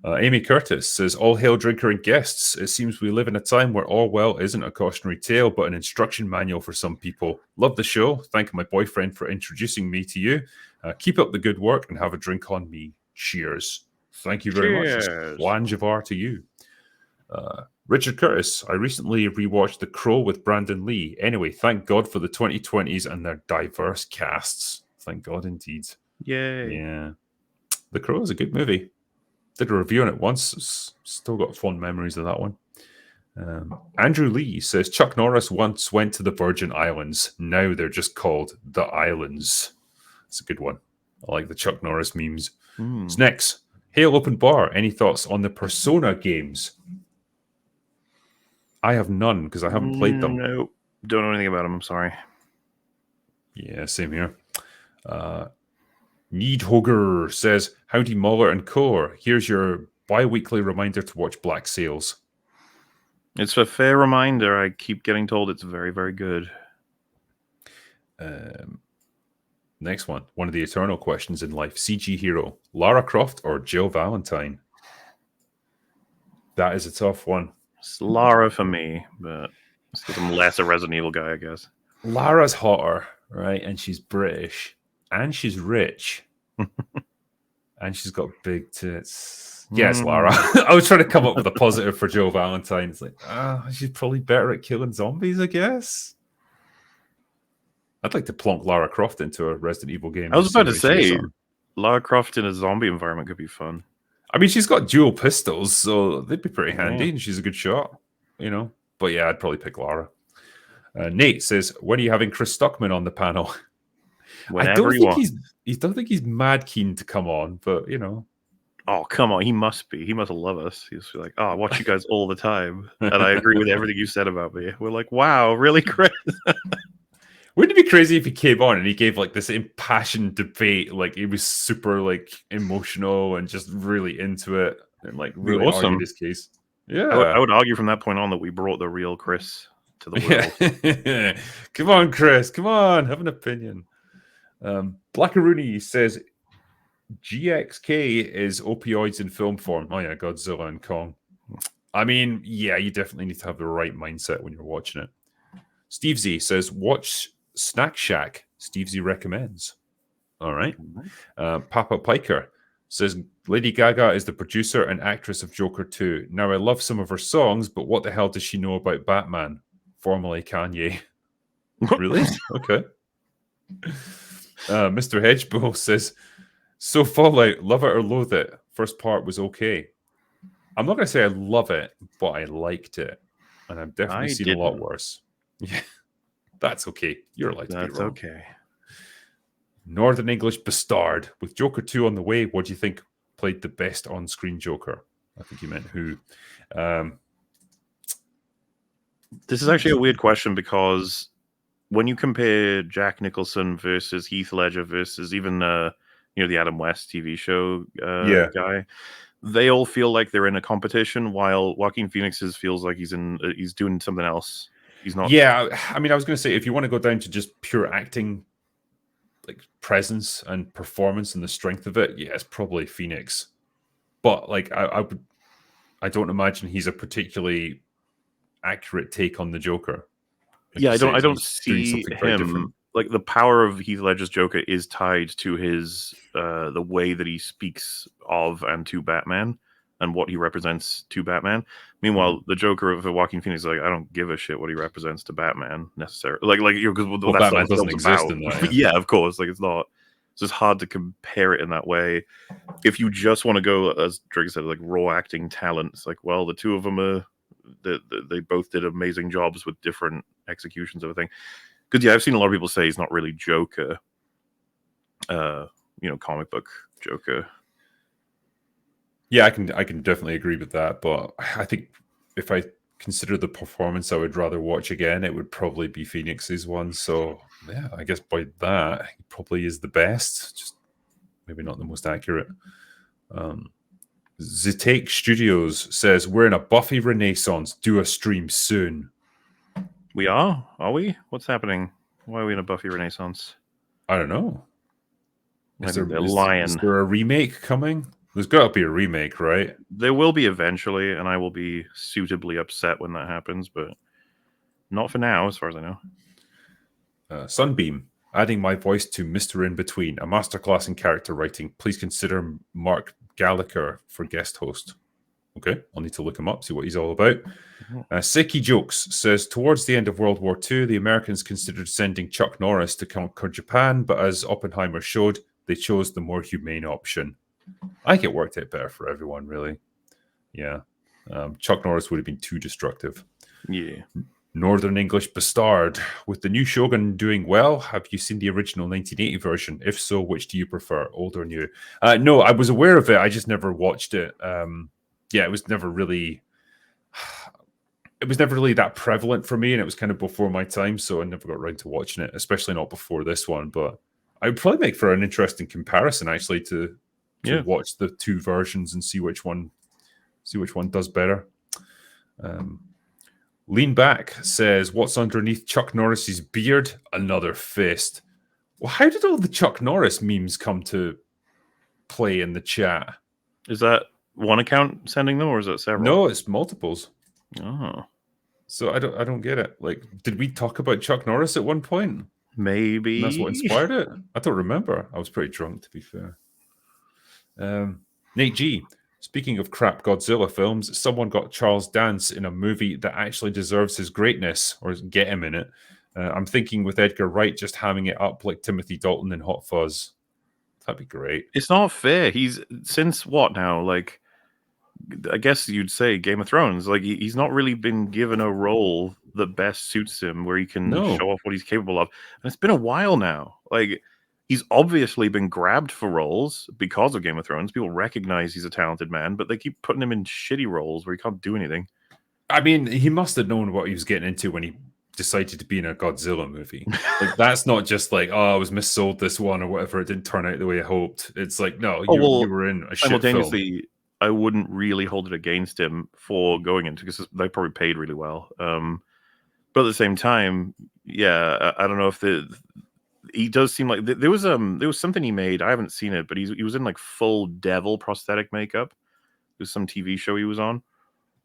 Amy Curtis says, all hail drinker and guests. It seems we live in a time where Orwell isn't a cautionary tale, but an instruction manual for some people. Love the show. Thank my boyfriend for introducing me to you. Keep up the good work and have a drink on me. Cheers. Thank you very much. Wanjivar to you. Richard Curtis, I recently rewatched The Crow with Brandon Lee. Anyway, thank God for the 2020s and their diverse casts. Thank God indeed. Yay. Yeah. The Crow is a good movie. Did a review on it once. Still got fond memories of that one. Andrew Lee says Chuck Norris once went to the Virgin Islands. Now they're just called the Islands. It's a good one. I like the Chuck Norris memes. Next, Hail Open Bar. Any thoughts on the Persona games? I have none because I haven't played them. No, don't know anything about them. I'm sorry. Yeah, same here. Needhogger says, howdy Muller and Core. Here's your bi-weekly reminder to watch Black Sails. It's a fair reminder. I keep getting told it's very, very good. Next one of the eternal questions in life. CG Hero, Lara Croft or Jill Valentine? That is a tough one. It's Lara for me, but it's because I'm less a Resident Evil guy, I guess. Lara's hotter, right? And she's British. And she's rich. And she's got big tits. Yes, Lara. I was trying to come up with a positive for Jill Valentine. It's like, she's probably better at killing zombies, I guess. I'd like to plonk Lara Croft into a Resident Evil game. I was about to say, Lara Croft in a zombie environment could be fun. I mean, she's got dual pistols, so they'd be pretty handy, and she's a good shot, you know. But yeah, I'd probably pick Lara. Nate says, when are you having Chris Stockman on the panel? Whenever I don't think he's mad keen to come on, but you know. Oh, come on. He must be. He must love us. He's like, I watch you guys all the time. And I agree with everything you said about me. We're like, wow, really, Chris? Wouldn't it be crazy if he came on and he gave like this impassioned debate, like he was super like emotional and just really into it and like really argued his case? Yeah, I would argue from that point on that we brought the real Chris to the world. Come on, Chris. Come on, have an opinion. Blackaroonie says GXK is opioids in film form. Oh yeah, Godzilla and Kong. I mean, yeah, you definitely need to have the right mindset when you're watching it. Steve Z says, watch Snack Shack. Steve Z recommends. All right. Papa Piker says, Lady Gaga is the producer and actress of Joker 2. Now, I love some of her songs, but what the hell does she know about Batman? Formerly Kanye. Really? Okay. Mr. Hedgebull says, so Fallout, love it or loathe it. First part was okay. I'm not going to say I love it, but I liked it. And I've definitely seen a lot worse. Yeah, that's okay. You're allowed to be wrong. That's okay. Northern English Bastard. With Joker 2 on the way, what do you think played the best on-screen Joker? I think you meant who. This is actually a weird question because when you compare Jack Nicholson versus Heath Ledger versus even the Adam West TV show guy, they all feel like they're in a competition, while Joaquin Phoenix's feels like he's doing something else. He's not. Yeah, I mean, I was going to say, if you want to go down to just pure acting, like presence and performance and the strength of it, yeah, it's probably Phoenix. But like, I don't imagine he's a particularly accurate take on the Joker. Like yeah, I don't see him. Like the power of Heath Ledger's Joker is tied to his the way that he speaks of and to Batman. and what he represents to Batman. Meanwhile, the Joker of Joaquin Phoenix is like, I don't give a shit what he represents to Batman necessarily. Like you know, because that's Batman what the doesn't film's exist about. in that. Yeah, of course. Like it's not. It's just hard to compare it in that way. If you just want to go, as Drake said, like raw acting talent, it's like, well, the two of them are. They both did amazing jobs with different executions of everything. Because yeah, I've seen a lot of people say he's not really Joker. Comic book Joker. Yeah, I can definitely agree with that. But I think if I consider the performance I would rather watch again, it would probably be Phoenix's one. So yeah, I guess by that he probably is the best, just maybe not the most accurate. Zetake Studios says we're in a Buffy renaissance. Do a stream soon. We are we? What's happening? Why are we in a Buffy renaissance? I don't know. Is there a remake coming? There's got to be a remake, right? There will be eventually, and I will be suitably upset when that happens, but not for now, as far as I know. Sunbeam, adding my voice to Mr. In Between, a masterclass in character writing. Please consider Mark Gallagher for guest host. Okay, I'll need to look him up, see what he's all about. Seki Jokes says, towards the end of World War II, the Americans considered sending Chuck Norris to conquer Japan, but as Oppenheimer showed, they chose the more humane option. I think it worked out better for everyone, really. Yeah. Chuck Norris would have been too destructive. Yeah. Northern English Bastard. With the new Shogun doing well, have you seen the original 1980 version? If so, which do you prefer, old or new? No, I was aware of it. I just never watched it. It was never really that prevalent for me, and it was kind of before my time, so I never got around to watching it, especially not before this one. But I would probably make for an interesting comparison, actually, to watch the two versions and see which one does better. Lean Back says, what's underneath Chuck Norris's beard? Another fist. Well, how did all the Chuck Norris memes come to play in the chat? Is that one account sending them, or is it several? No, it's multiples. Oh. So I don't get it. Like, did we talk about Chuck Norris at one point? Maybe. And that's what inspired it? I don't remember. I was pretty drunk, to be fair. Nate G. Speaking of crap Godzilla films, someone got Charles Dance in a movie that actually deserves his greatness, or get him in it. I'm thinking with Edgar Wright just hamming it up like Timothy Dalton in Hot Fuzz. That'd be great. It's not fair. He's since what now? Like, I guess you'd say Game of Thrones. Like, he's not really been given a role that best suits him, where he can show off what he's capable of. And it's been a while now. Like, he's obviously been grabbed for roles because of Game of Thrones. People recognize he's a talented man, but they keep putting him in shitty roles where he can't do anything. I mean, he must have known what he was getting into when he decided to be in a Godzilla movie. Like, that's not just like, oh, I was missold this one or whatever. It didn't turn out the way I hoped. It's like, no, you were in a shit film. I wouldn't really hold it against him for going into, because they probably paid really well. But at the same time, yeah, I don't know if he does seem like there was something he made. I haven't seen it, but he was in like full devil prosthetic makeup. It was some TV show he was on,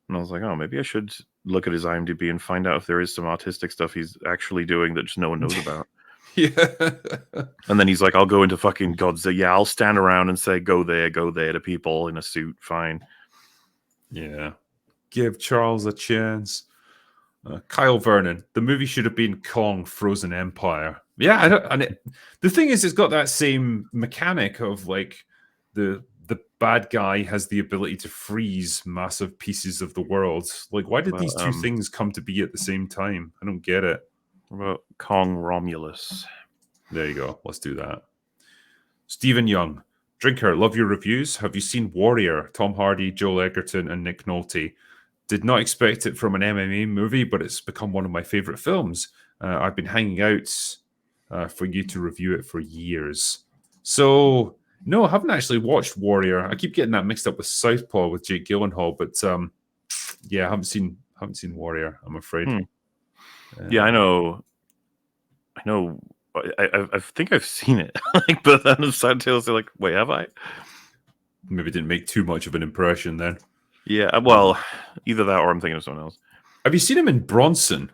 and I was like, oh, maybe I should look at his IMDb and find out if there is some artistic stuff he's actually doing that just no one knows about. Yeah. And then he's like, I'll go into fucking Godzilla. Yeah, I'll stand around and say, go there to people in a suit. Fine. Yeah. Give Charles a chance. Kyle Vernon, the movie should have been Kong Frozen Empire. Yeah, the thing is, it's got that same mechanic of like the bad guy has the ability to freeze massive pieces of the world. Like, why did these two things come to be at the same time? I don't get it. What about Kong Romulus? There you go. Let's do that. Stephen Young, Drinker, love your reviews. Have you seen Warrior? Tom Hardy, Joel Edgerton, and Nick Nolte. Did not expect it from an MMA movie, but it's become one of my favorite films. I've been hanging out for you to review it for years. So, no, I haven't actually watched Warrior. I keep getting that mixed up with Southpaw with Jake Gyllenhaal, but yeah, I haven't seen Warrior, I'm afraid. Yeah, I know. I think I've seen it, like, but then the subtitles are like, wait, have I? Maybe it didn't make too much of an impression then. Yeah, well, either that or I'm thinking of someone else. Have you seen him in Bronson?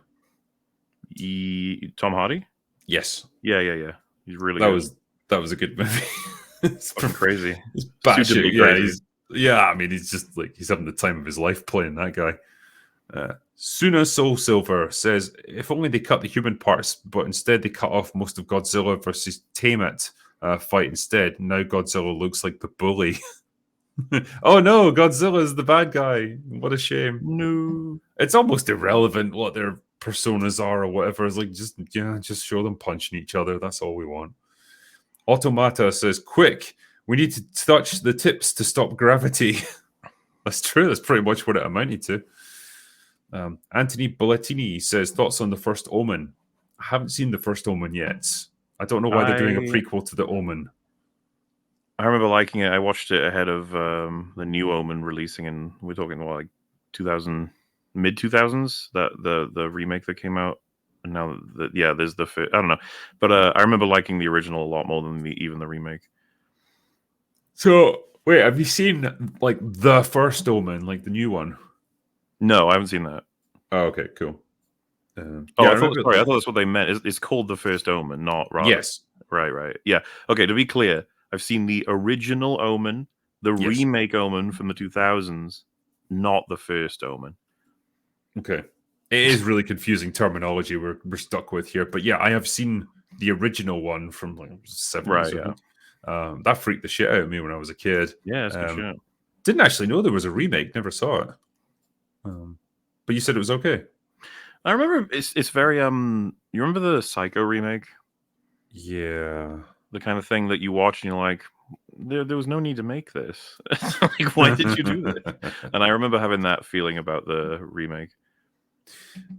Tom Hardy? Yes. Yeah. He's really good. That was a good movie. It's fucking crazy. He's batshit. Yeah, Yeah, I mean, he's just like, he's having the time of his life playing that guy. Suna Soul Silver says, if only they cut the human parts, but instead they cut off most of Godzilla versus Tamit fight instead. Now Godzilla looks like the bully. Oh no, Godzilla is the bad guy. What a shame. No. It's almost irrelevant what their personas are or whatever. It's like, just show them punching each other. That's all we want. Automata says, quick, we need to touch the tips to stop gravity. That's true. That's pretty much what it amounted to. Anthony Bollettini says, thoughts on the first Omen? I haven't seen the first Omen yet. I don't know why they're doing a prequel to the Omen. I remember liking it. I watched it ahead of the new Omen releasing, and we're talking like 2000, mid 2000s. That the remake that came out, and now there's the I don't know, but I remember liking the original a lot more than even the remake. So wait, have you seen like the first Omen, like the new one? No, I haven't seen that. Oh, okay, cool. I thought that's what they meant. It's called The First Omen, not rather. Yes. Right. Yeah. Okay, to be clear, I've seen the original Omen, the remake Omen from the 2000s, not the first Omen. Okay. It is really confusing terminology we're stuck with here. But yeah, I have seen the original one from like 70s. Right, yeah. That freaked the shit out of me when I was a kid. Yeah, it's good shit. Didn't actually know there was a remake. Never saw it. But you said it was okay. I remember it's very you remember the Psycho remake? Yeah. The kind of thing that you watch and you're like, there was no need to make this. Like, why did you do this? And I remember having that feeling about the remake.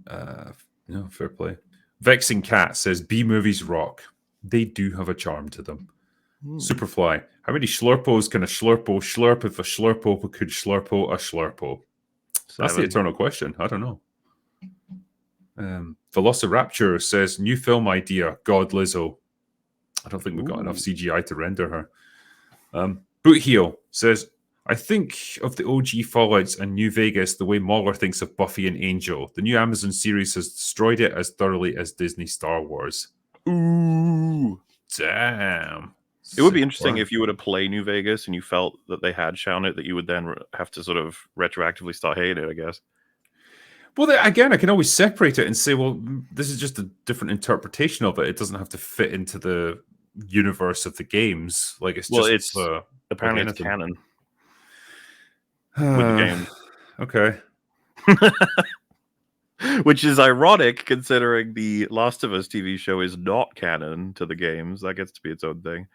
No, fair play. Vexing Cat says B movies rock. They do have a charm to them. Superfly. How many Schlurpos can a Schlurpo slurp if a Schlurpo could Schlurpo a Schlurpo? 7. That's the eternal question. I don't know. Velociraptor says, new film idea, God Lizzo. I don't think we've got enough CGI to render her. Bootheel says, I think of the OG Fallouts and New Vegas the way Mahler thinks of Buffy and Angel. The new Amazon series has destroyed it as thoroughly as Disney Star Wars. Ooh. Damn. It would be interesting if you were to play New Vegas and you felt that they had shown it, that you would then have to sort of retroactively start hating it, I guess. Well, again, I can always separate it and say, well, this is just a different interpretation of it. It doesn't have to fit into the universe of the games. Like, it's just apparently it's canon with the game. Okay. Which is ironic considering the Last of Us TV show is not canon to the games. That gets to be its own thing.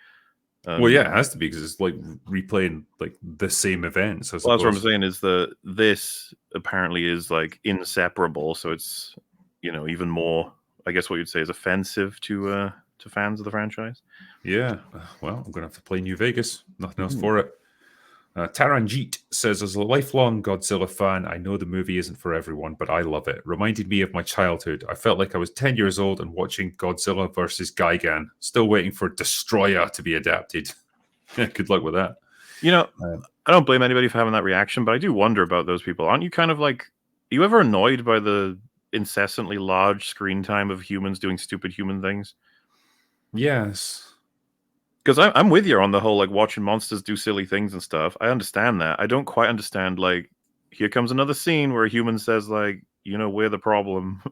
Well, yeah, it has to be because it's like replaying like the same events. Well, that's what I'm saying is this apparently is like inseparable, so it's even more. I guess what you'd say is offensive to fans of the franchise. Yeah, well, I'm gonna have to play New Vegas. Nothing else for it. Taranjeet says, as a lifelong Godzilla fan, I know the movie isn't for everyone, but I love it. Reminded me of my childhood. I felt like I was 10 years old and watching Godzilla versus Gigan. Still waiting for Destroyer to be adapted. Good luck with that. I don't blame anybody for having that reaction, but I do wonder about those people. Aren't you kind of like, are you ever annoyed by the incessantly large screen time of humans doing stupid human things? Yes. Because I'm with you on the whole, like, watching monsters do silly things and stuff. I understand that. I don't quite understand, like, here comes another scene where a human says, like, we're the problem.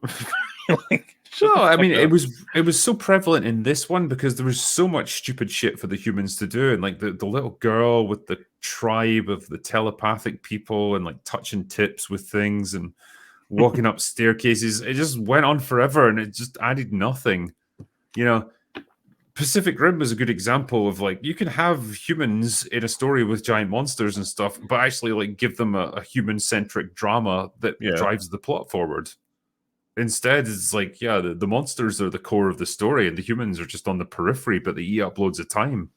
I mean, it was so prevalent in this one because there was so much stupid shit for the humans to do. And, like, the little girl with the tribe of the telepathic people and, like, touching tips with things and walking up staircases. It just went on forever and it just added nothing. Pacific Rim was a good example of like you can have humans in a story with giant monsters and stuff, but actually like give them a human-centric drama that drives the plot forward. Instead, it's like, the monsters are the core of the story, and the humans are just on the periphery, but they eat up loads of time.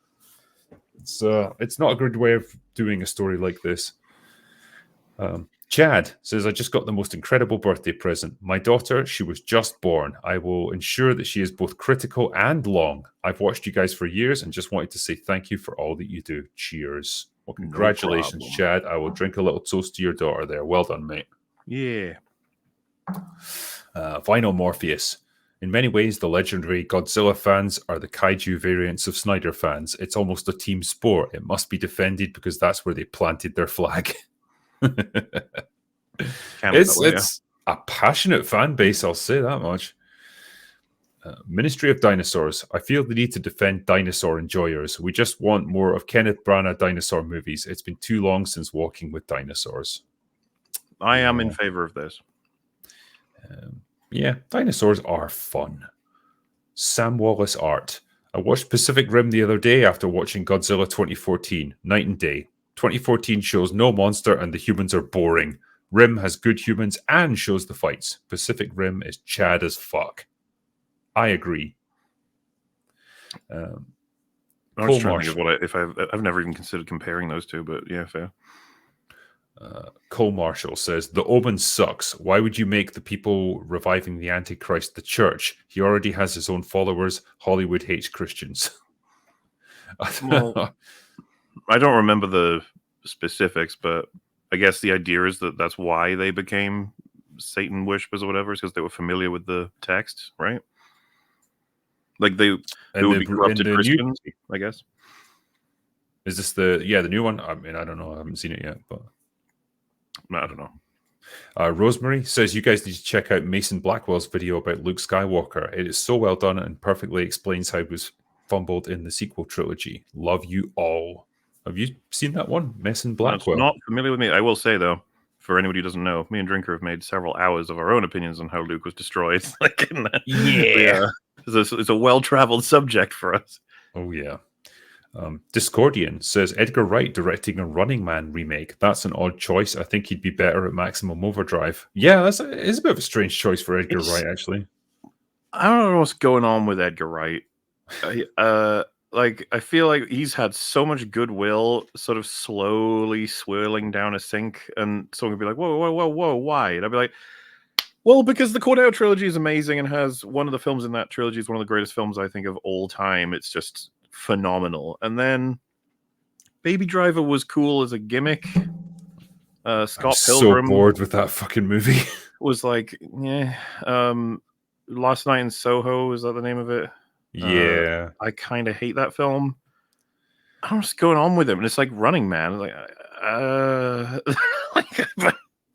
It's not a good way of doing a story like this. Chad says, I just got the most incredible birthday present. My daughter, she was just born. I will ensure that she is both critical and long. I've watched you guys for years and just wanted to say thank you for all that you do. Cheers. Well, congratulations, Chad. I will drink a little toast to your daughter there. Well done, mate. Yeah. Vinyl Morpheus. In many ways, the legendary Godzilla fans are the kaiju variants of Snyder fans. It's almost a team sport. It must be defended because that's where they planted their flag. It's a passionate fan base, I'll say that much. Ministry of Dinosaurs. I feel the need to defend dinosaur enjoyers. We just want more of Kenneth Branagh dinosaur movies. It's been too long since Walking with Dinosaurs. I am in favor of this. Yeah, dinosaurs are fun. Sam Wallace art. I watched Pacific Rim the other day after watching Godzilla 2014. Night and day. 2014 shows no monster and the humans are boring. Rim has good humans and shows the fights. Pacific Rim is Chad as fuck. I agree. I'm just trying to think of I've never even considered comparing those two, but yeah, fair. Cole Marshall says, The Omen sucks. Why would you make the people reviving the Antichrist the church? He already has his own followers. Hollywood hates Christians. Well, I don't remember the specifics, but I guess the idea is that that's why they became Satan worshippers or whatever, is because they were familiar with the text, right? Like they would be corrupted Christians, I guess. Is this the new one? I mean, I don't know. I haven't seen it yet, but I don't know. Rosemary says you guys need to check out Mason Blackwell's video about Luke Skywalker. It is so well done and perfectly explains how it was fumbled in the sequel trilogy. Love you all. Have you seen that one, Mason Blackwell? Not familiar with me. I will say though, for anybody who doesn't know, me and Drinker have made several hours of our own opinions on how Luke was destroyed. It's a well-traveled subject for us. Oh yeah. Discordian says Edgar Wright directing a Running Man remake. That's an odd choice. I think he'd be better at Maximum Overdrive. Yeah, it's a bit of a strange choice for Edgar Wright, actually. I don't know what's going on with Edgar Wright. I feel like he's had so much goodwill sort of slowly swirling down a sink, and someone would be like, whoa, why? And I'd be like, well, because the Cornetto trilogy is amazing and has one of the films in that trilogy is one of the greatest films I think of all time. It's just phenomenal. And then Baby Driver was cool as a gimmick. Scott Pilgrim, so bored with that fucking movie. Was like, yeah. Last Night in Soho, is that the name of it? Yeah. I kind of hate that film. I don't know what's going on with him. And it's like Running Man. Like, I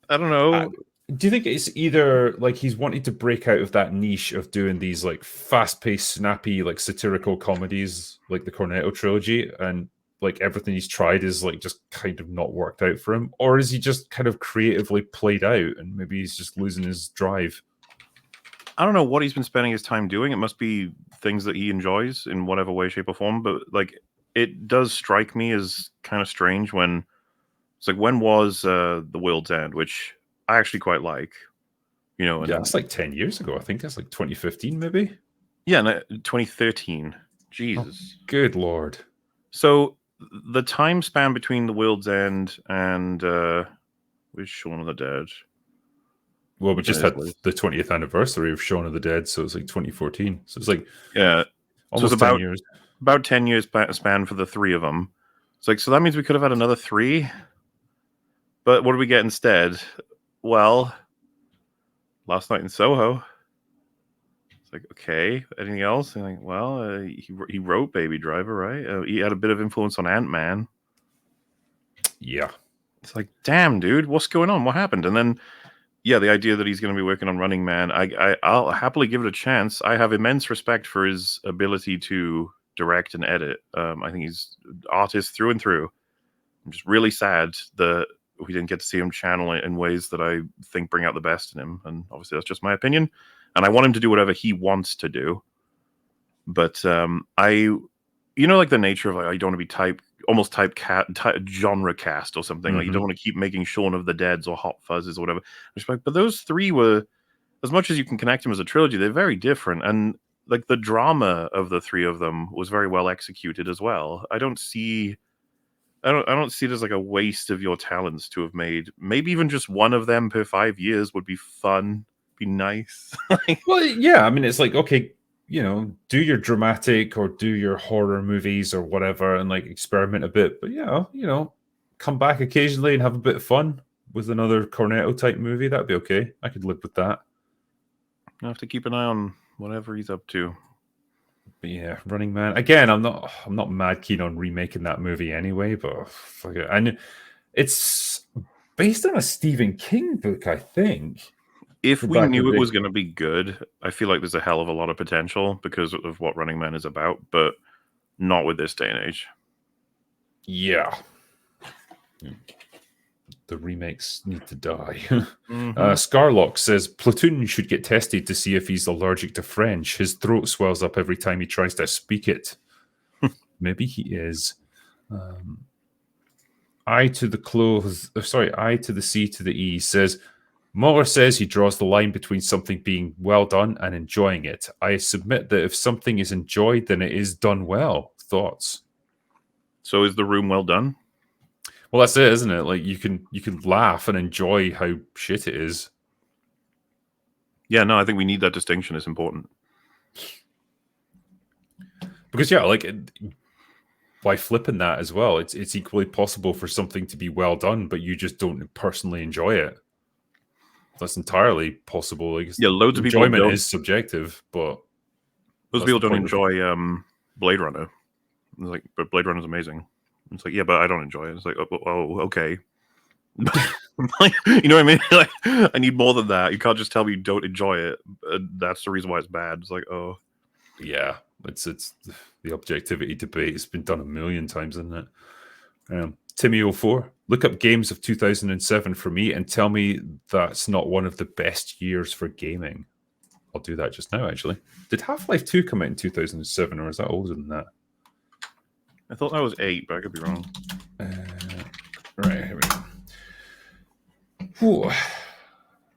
don't know. Do you think it's either like he's wanting to break out of that niche of doing these like fast-paced, snappy, like satirical comedies like the Cornetto trilogy, and like everything he's tried is like just kind of not worked out for him? Or is he just kind of creatively played out and maybe he's just losing his drive? I don't know what he's been spending his time doing. It must be things that he enjoys in whatever way, shape, or form. But like, it does strike me as kind of strange when it's like, when was The World's End, which I actually quite like, you know. And yeah, it's like 10 years ago. I think that's like 2015, maybe. Yeah, no, 2013. Jesus, good lord. So the time span between The World's End and where's Shaun of the Dead? Well, we just had the 20th anniversary of Shaun of the Dead, so it's like 2014. So it's like almost so 10 years. About 10 years span for the three of them. It's like, so that means we could have had another 3. But what do we get instead? Well, Last Night in Soho. It's like, okay, anything else? And like, well, he wrote Baby Driver, right? He had a bit of influence on Ant-Man. Yeah. It's like, damn, dude, what's going on? What happened? And then, yeah, the idea that he's going to be working on Running Man, I'll happily give it a chance. I have immense respect for his ability to direct and edit. I think he's an artist through and through. I'm just really sad that we didn't get to see him channel it in ways that I think bring out the best in him. And obviously that's just my opinion. And I want him to do whatever he wants to do. But like the nature of like, you don't want to be almost type genre cast or something. Mm-hmm. Like you don't want to keep making Shaun of the Deads or Hot Fuzzes or whatever. But those 3 were, as much as you can connect them as a trilogy, they're very different. And like the drama of the 3 of them was very well executed as well. I don't see it as like a waste of your talents to have made maybe even just one of them per 5 years would be fun, be nice. Well, yeah, I mean, it's like, okay, you know, do your dramatic or do your horror movies or whatever and like experiment a bit. But yeah, you know, come back occasionally and have a bit of fun with another Cornetto type movie. That'd be okay. I could live with that. I have to keep an eye on whatever he's up to. But yeah, Running Man. Again, I'm not mad keen on remaking that movie anyway, but fuck it. And it's based on a Stephen King book, I think. If From we back in knew the it day. was going to be good, I feel like there's a hell of a lot of potential because of what Running Man is about, but not with this day and age. Yeah. The remakes need to die. Scarlock says Platoon should get tested to see if he's allergic to French. His throat swells up every time he tries to speak it. Maybe he is. I to the C to the E says Mueller says he draws the line between something being well done and enjoying it. I submit that if something is enjoyed, then it is done well. Thoughts? So is The Room well done? Well, that's it, isn't it? Like you can laugh and enjoy how shit it is. Yeah, no, I think we need that distinction. It's important. Because yeah, like by flipping that as well, it's equally possible for something to be well done, but you just don't personally enjoy it. That's entirely possible. Like, yeah, loads of people enjoyment is subjective, but most people don't enjoy Blade Runner. It's like, but Blade Runner is amazing. It's like, yeah, but I don't enjoy it. It's like, oh okay. Like, you know what I mean? Like, I need more than that. You can't just tell me you don't enjoy it. That's the reason why it's bad. It's like, oh, yeah, it's the objectivity debate. It's been done a million times, isn't it? Timmy04, look up games of 2007 for me and tell me that's not one of the best years for gaming. I'll do that just now, actually. Did Half-Life 2 come out in 2007, or is that older than that? I thought that was 8, but I could be wrong. Right, here we go. Whew.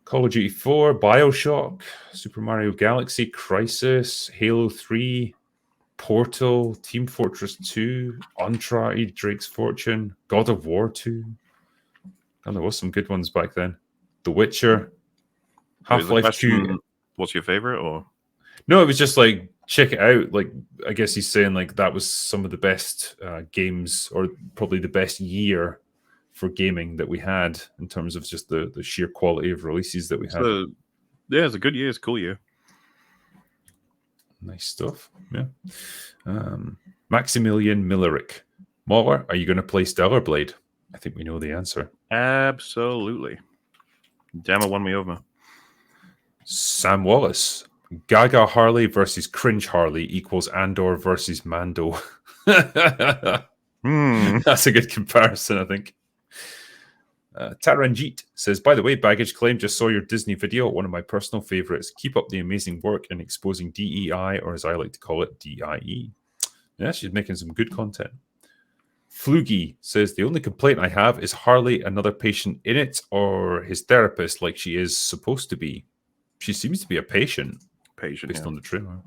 Call of Duty 4, Bioshock, Super Mario Galaxy, Crysis, Halo 3, Portal, Team Fortress 2, Uncharted, Drake's Fortune, God of War 2. And there was some good ones back then. The Witcher, Half-Life 2. What's your favorite? Or no, it was just like, check it out. Like, I guess he's saying like that was some of the best games, or probably the best year for gaming that we had in terms of just the sheer quality of releases that we had. Yeah, it's a good year. It's a cool year. Nice stuff. Yeah. Maximilian Millerick. Mauler, are you going to play Stellar Blade? I think we know the answer. Absolutely. Damn, won me over. Sam Wallace. Gaga Harley versus Cringe Harley equals Andor versus Mando. That's a good comparison, I think. Taranjit says, by the way, Baggage Claim, just saw your Disney video, one of my personal favorites. Keep up the amazing work in exposing DEI, or as I like to call it, DIE. Yeah, she's making some good content. Flugy says, the only complaint I have is Harley another patient in it, or his therapist like she is supposed to be. She seems to be a patient based on the trailer.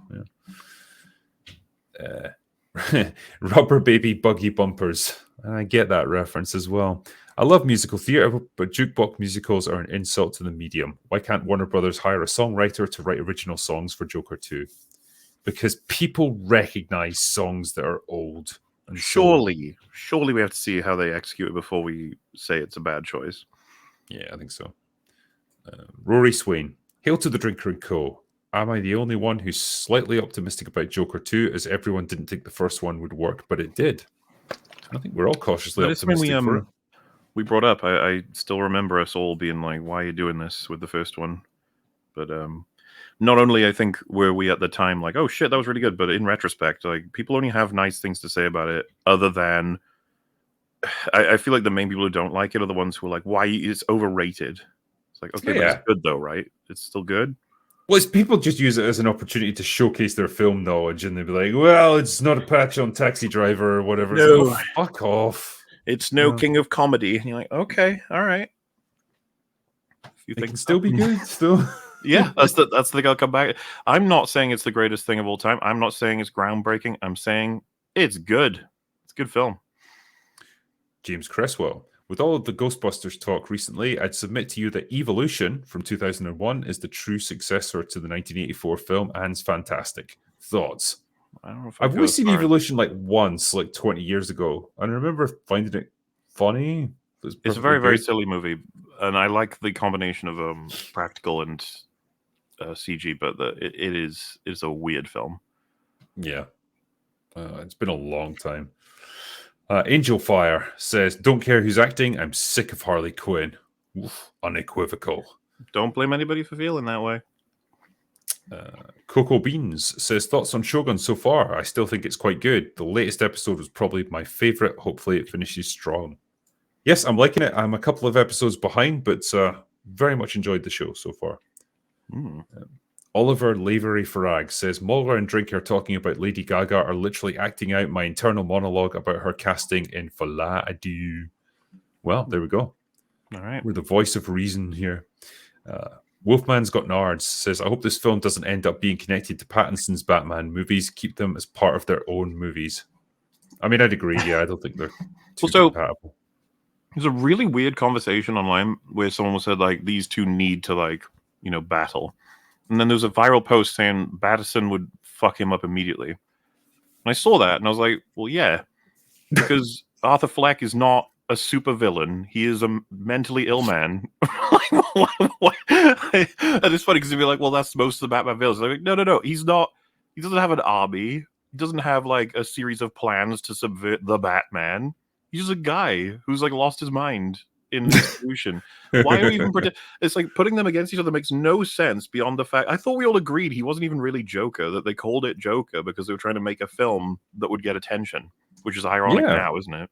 Yeah. Rubber Baby Buggy Bumpers. I get that reference as well. I love musical theatre, but jukebox musicals are an insult to the medium. Why can't Warner Brothers hire a songwriter to write original songs for Joker 2? Because people recognize songs that are old. And surely we have to see how they execute it before we say it's a bad choice. Yeah, I think so. Rory Swain. Hail to the Drinker & Co. Am I the only one who's slightly optimistic about Joker 2, as everyone didn't think the first one would work, but it did? I think we're all cautiously optimistic for it. We brought up, I still remember us all being like, why are you doing this with the first one? But not only I think were we at the time like, oh shit, that was really good, but in retrospect, like people only have nice things to say about it, other than I feel like the main people who don't like it are the ones who are like, why it's overrated. It's like, okay, but it's good though, right? It's still good. Well, it's people just use it as an opportunity to showcase their film knowledge, and they'd be like, well, it's not a patch on Taxi Driver or whatever. No. Like, oh, fuck off. It's no King of Comedy. And you're like, okay, all right. You think it can still be good, still? Yeah, that's the thing I'll come back. I'm not saying it's the greatest thing of all time. I'm not saying it's groundbreaking. I'm saying it's good. It's a good film. James Cresswell. With all of the Ghostbusters talk recently, I'd submit to you that Evolution from 2001 is the true successor to the 1984 film and's fantastic. Thoughts? I don't know if I've only seen Evolution like once, like 20 years ago. I remember finding it funny. It's a very, very silly movie. And I like the combination of practical and CG, but it's a weird film. Yeah. It's been a long time. Angel Fire says, don't care who's acting. I'm sick of Harley Quinn. Oof, unequivocal. Don't blame anybody for feeling that way. Coco Beans says, thoughts on Shogun so far? I still think it's quite good. The latest episode was probably my favorite. Hopefully it finishes strong. Yes, I'm liking it. I'm a couple of episodes behind, but very much enjoyed the show so far. Oliver Lavery Farag says, Mulder and Drinker talking about Lady Gaga are literally acting out my internal monologue about her casting in Fala Adieu. Well, there we go. All right. We're the voice of reason here. Wolfman's Got Nards says, I hope this film doesn't end up being connected to Pattinson's Batman movies. Keep them as part of their own movies. I mean, I'd agree. Yeah, I don't think they're too compatible. There's a really weird conversation online where someone said, like, these two need to, like, battle. And then there's a viral post saying Battison would fuck him up immediately. And I saw that, and I was like, well, yeah. Because Arthur Fleck is not a super villain. He is a mentally ill man. And it's funny because you'd be like, well, that's most of the Batman villains. Like, no. He's not. He doesn't have an army. He doesn't have, like, a series of plans to subvert the Batman. He's just a guy who's, like, lost his mind in distribution. Why are we even it's like putting them against each other makes no sense beyond the fact I thought we all agreed he wasn't even really Joker, that they called it Joker because they were trying to make a film that would get attention, which is ironic now, isn't it?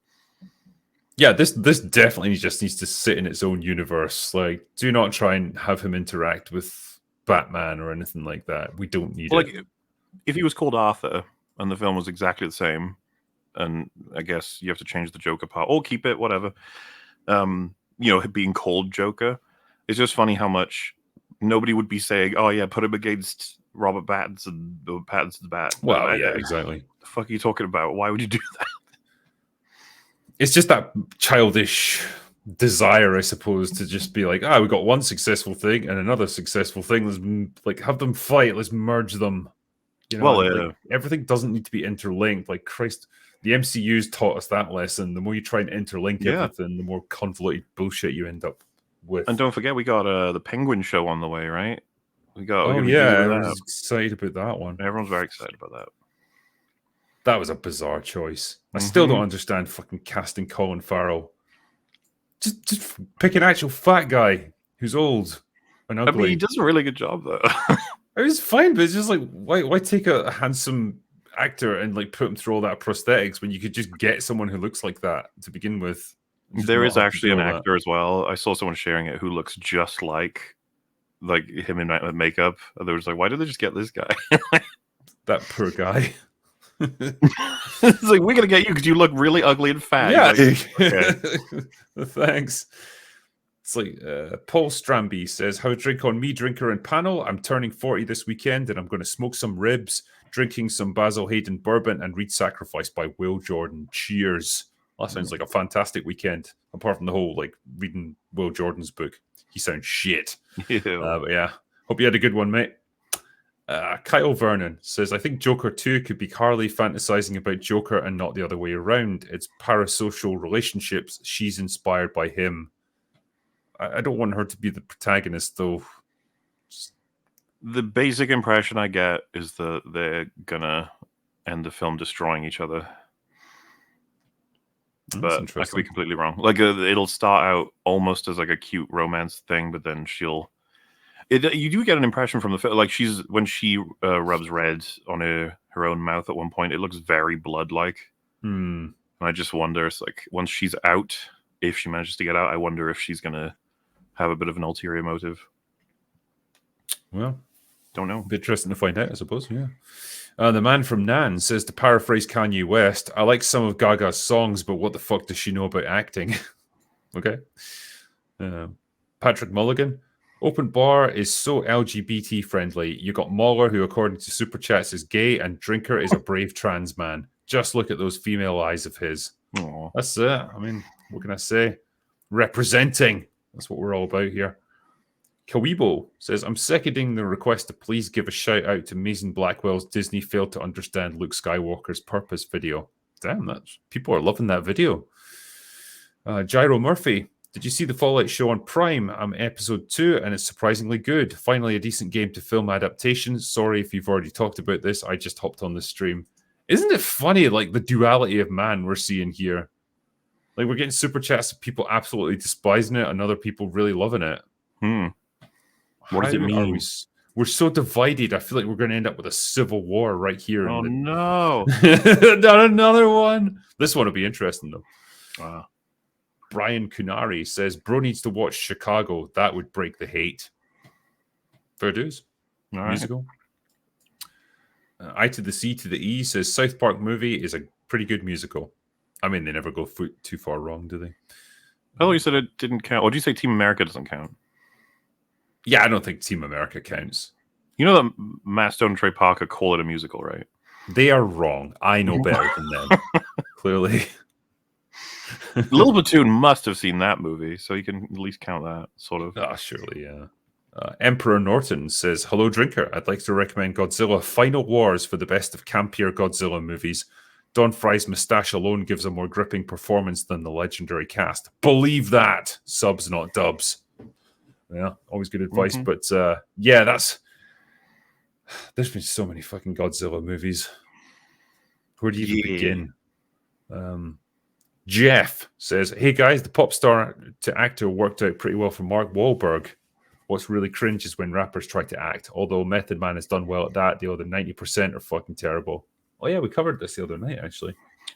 Yeah, this definitely just needs to sit in its own universe. Like, do not try and have him interact with Batman or anything like that. We don't need it. Like, if he was called Arthur and the film was exactly the same, and I guess you have to change the Joker part or keep it, whatever. Being called Joker. It's just funny how much nobody would be saying, oh yeah, put him against Robert Pattinson, Pattinson's Bat. Well, yeah, exactly. What the fuck are you talking about? Why would you do that? It's just that childish desire, I suppose, to just be like, we got one successful thing and another successful thing. Let's like have them fight. Let's merge them. Like, everything doesn't need to be interlinked. Like, Christ, the MCU's taught us that lesson. The more you try and interlink everything, the more convoluted bullshit you end up with. And don't forget, we got the Penguin show on the way, right? We got. I was excited about that one. Everyone's very excited about that. That was a bizarre choice. I still don't understand fucking casting Colin Farrell. Just pick an actual fat guy who's old and ugly. I mean, he does a really good job, though. It was fine, but it's just like, why take a handsome actor and like put him through all that prosthetics when you could just get someone who looks like that to begin with? There is actually an actor as well. I saw someone sharing it who looks just like him in makeup. And they were just like, why did they just get this guy? That poor guy. It's like, we're gonna get you because you look really ugly and fat. Yeah, like, okay. Thanks. It's like Paul Stramby says, how drink on me, drinker and panel. I'm turning 40 this weekend and I'm going to smoke some ribs, drinking some Basil Hayden bourbon and read Sacrifice by Will Jordan. Cheers. That sounds like a fantastic weekend, apart from the whole like reading Will Jordan's book. He sounds shit. But yeah, hope you had a good one, mate. Kyle Vernon says, I think Joker 2 could be Harley fantasizing about Joker and not the other way around. It's parasocial relationships. She's inspired by him. I don't want her to be the protagonist, though. The basic impression I get is that they're gonna end the film destroying each other. But I could be completely wrong. Like, it'll start out almost as like a cute romance thing, but then you do get an impression from the film, like when she rubs red on her own mouth at one point, it looks very blood-like. And I just wonder, it's like, once she's out, if she manages to get out, I wonder if she's gonna have a bit of an ulterior motive. Well, don't know. Be interesting to find out, I suppose. Yeah. The man from Nan says, to paraphrase Kanye West, I like some of Gaga's songs, but what the fuck does she know about acting? Okay. Patrick Mulligan. Open bar is so LGBT friendly. You got Mahler, who according to superchats is gay, and Drinker is a brave trans man. Just look at those female eyes of his. Aww. That's it. I mean, what can I say? Representing. That's what we're all about here. Kawibo says, I'm seconding the request to please give a shout out to Mason Blackwell's Disney failed to understand Luke Skywalker's purpose video. Damn, people are loving that video. Gyro Murphy Did you see the Fallout show on Prime? I'm episode 2, and it's surprisingly good. Finally, a decent game to film adaptation. Sorry if you've already talked about this. I just hopped on the stream. Isn't it funny, like, the duality of man we're seeing here? Like, we're getting super chats of people absolutely despising it and other people really loving it. What does it mean? We're so divided. I feel like we're going to end up with a civil war right here. Oh, no. Not another one. This one will be interesting, though. Wow. Brian Kunari says, bro needs to watch Chicago. That would break the hate. Fair dues. All right. Musical. I to the C to the E says, South Park movie is a pretty good musical. I mean, they never go too far wrong, do they? Oh, you said it didn't count. Or did you say Team America doesn't count? Yeah, I don't think Team America counts. You know that Matt Stone and Trey Parker call it a musical, right? They are wrong. I know better than them. Clearly. Little Platoon must have seen that movie, so you can at least count that, sort of. Ah, surely, yeah. Emperor Norton says, hello, Drinker. I'd like to recommend Godzilla Final Wars for the best of campier Godzilla movies. Don Fry's mustache alone gives a more gripping performance than the legendary cast. Believe that. Subs, not dubs. Yeah, always good advice. But yeah, there's been so many fucking Godzilla movies. Where do you even begin? Jeff says, hey guys, the pop star to actor worked out pretty well for Mark Wahlberg. What's really cringe is when rappers try to act. Although Method Man has done well at that, the other 90% are fucking terrible. Oh yeah, we covered this the other night, actually.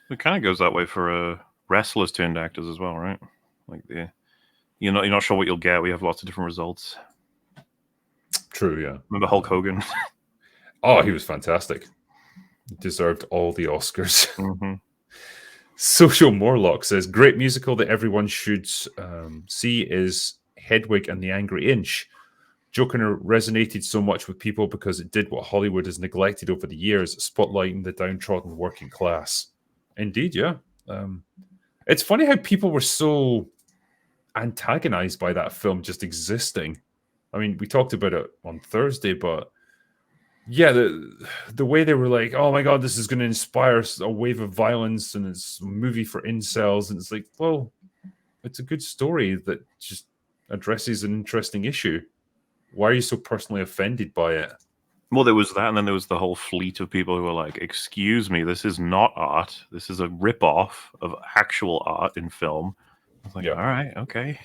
It kind of goes that way for wrestlers turned actors as well, right? Like you're not sure what you'll get. We have lots of different results. True, yeah. Remember Hulk Hogan? Oh, he was fantastic. He deserved all the Oscars. Social Morlock says, great musical that everyone should see is Hedwig and the Angry Inch. Joker resonated so much with people because it did what Hollywood has neglected over the years, spotlighting the downtrodden working class. Indeed, yeah. It's funny how people were so antagonized by that film just existing. I mean, we talked about it on Thursday, but yeah, the way they were like, oh my God, this is going to inspire a wave of violence and it's a movie for incels. And it's like, well, it's a good story that just addresses an interesting issue. Why are you so personally offended by it? Well, there was that, and then there was the whole fleet of people who were like, excuse me, this is not art. This is a rip-off of actual art in film. I was like, all right, okay.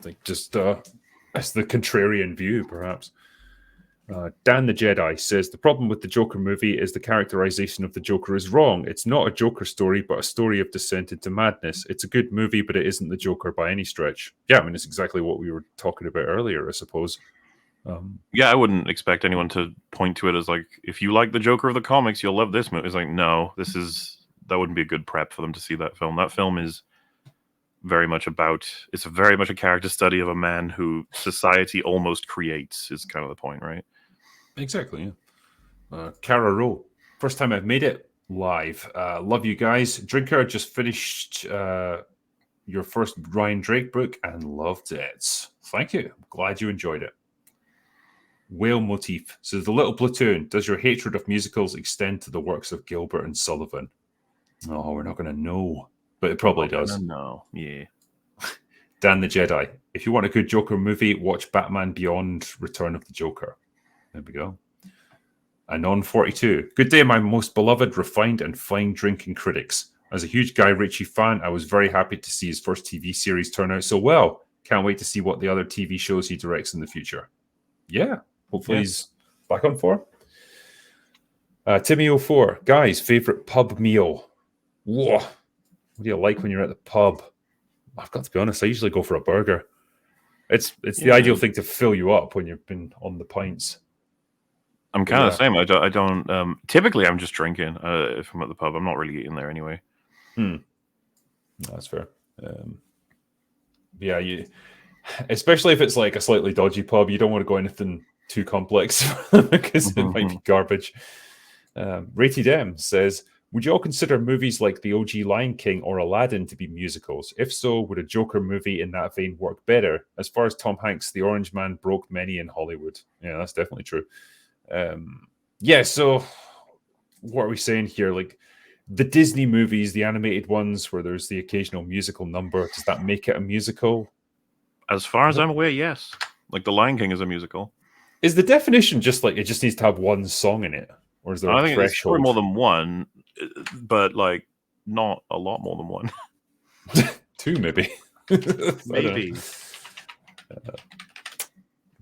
Like, just that's the contrarian view, perhaps. Dan the Jedi says, the problem with the Joker movie is the characterization of the Joker is wrong. It's not a Joker story, but a story of descent into madness. It's a good movie, but it isn't the Joker by any stretch. Yeah, I mean, it's exactly what we were talking about earlier, I suppose. Yeah, I wouldn't expect anyone to point to it as like, if you like the Joker of the comics, you'll love this movie. It's like, no, that wouldn't be a good prep for them to see that film. That film is very much it's very much a character study of a man who society almost creates, is kind of the point, right? Exactly, yeah. Cara Rowe, first time I've made it live. Love you guys. Drinker, just finished your first Ryan Drake book and loved it. Thank you. I'm glad you enjoyed it. Whale Motif says, the Little Platoon, does your hatred of musicals extend to the works of Gilbert and Sullivan? Oh, we're not going to know, but it probably does. No, yeah. Dan the Jedi, if you want a good Joker movie, watch Batman Beyond Return of the Joker. There we go. Anon 42. Good day, my most beloved, refined, and fine drinking critics. As a huge Guy Ritchie fan, I was very happy to see his first TV series turn out so well. Can't wait to see what the other TV shows he directs in the future. Yeah, hopefully he's back on form. Timmy04. Guys, favorite pub meal? Whoa. What do you like when you're at the pub? I've got to be honest, I usually go for a burger. It's the ideal thing to fill you up when you've been on the pints. I'm kind of the same. I don't typically I'm just drinking if I'm at the pub. I'm not really eating there anyway. That's fair. Yeah, especially if it's like a slightly dodgy pub, you don't want to go anything too complex because it might be garbage. Rated M says, would you all consider movies like the OG Lion King or Aladdin to be musicals? If so, would a Joker movie in that vein work better? As far as Tom Hanks, The Orange Man broke many in Hollywood. Yeah, that's definitely true. So what are we saying here? Like, The Disney movies, the animated ones where there's the occasional musical number, does that make it a musical? As far as I'm aware, yes. Like The Lion King is a musical. Is the definition just like it just needs to have one song in it? Or is there I a think it's probably threshold? more than one, but like not a lot more than one. 2 maybe. Maybe.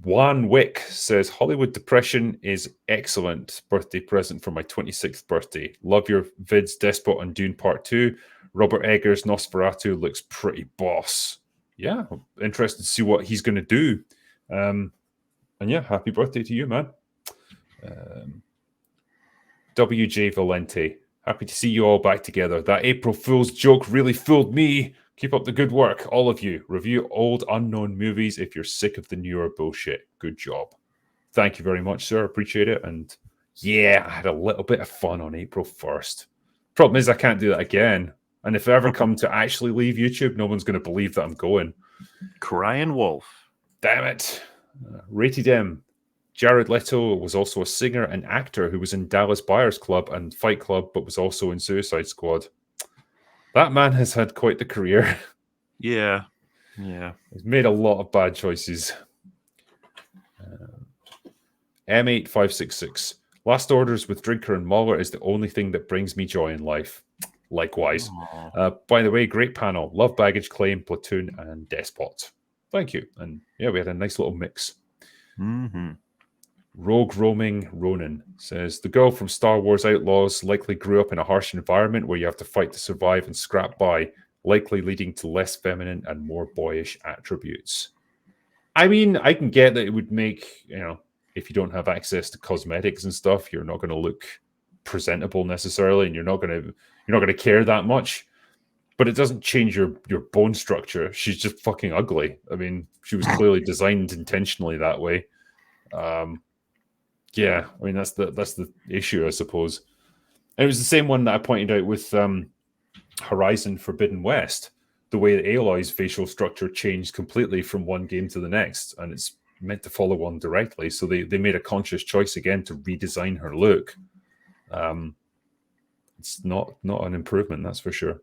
Juan Wick says Hollywood Depression is excellent birthday present for my 26th birthday. Love your vids, Despot and Dune Part 2. Robert Eggers' Nosferatu looks pretty boss. Yeah, interested to see what he's going to do. And yeah, happy birthday to you, man. WJ Valente, happy to see you all back together. That April Fool's joke really fooled me. Keep up the good work, all of you. Review old unknown movies if you're sick of the newer bullshit. Good job. Thank you very much, sir. Appreciate it. And yeah, I had a little bit of fun on April 1st. Problem is, I can't do that again. And if I ever come to actually leave YouTube, no one's going to believe that I'm going. Crying Wolf. Damn it. Rated M. Jared Leto was also a singer and actor who was in Dallas Buyers Club and Fight Club, but was also in Suicide Squad. That man has had quite the career. Yeah. He's made a lot of bad choices. M8566. Last Orders with Drinker and Mahler is the only thing that brings me joy in life. Likewise. By the way, great panel. Love Baggage Claim, Platoon, and Despot. Thank you. And yeah, we had a nice little mix. Mm-hmm. Rogue Roaming Ronan says, the girl from Star Wars Outlaws likely grew up in a harsh environment where you have to fight to survive and scrap by, likely leading to less feminine and more boyish attributes. I mean, I can get that it would make, if you don't have access to cosmetics and stuff, you're not going to look presentable necessarily, and you're not going to care that much. But it doesn't change your bone structure. She's just fucking ugly. I mean, she was clearly designed intentionally that way. Yeah, I mean that's the issue, I suppose. And it was the same one that I pointed out with Horizon Forbidden West. The way that Aloy's facial structure changed completely from one game to the next, and it's meant to follow on directly. So they made a conscious choice again to redesign her look. It's not an improvement, that's for sure.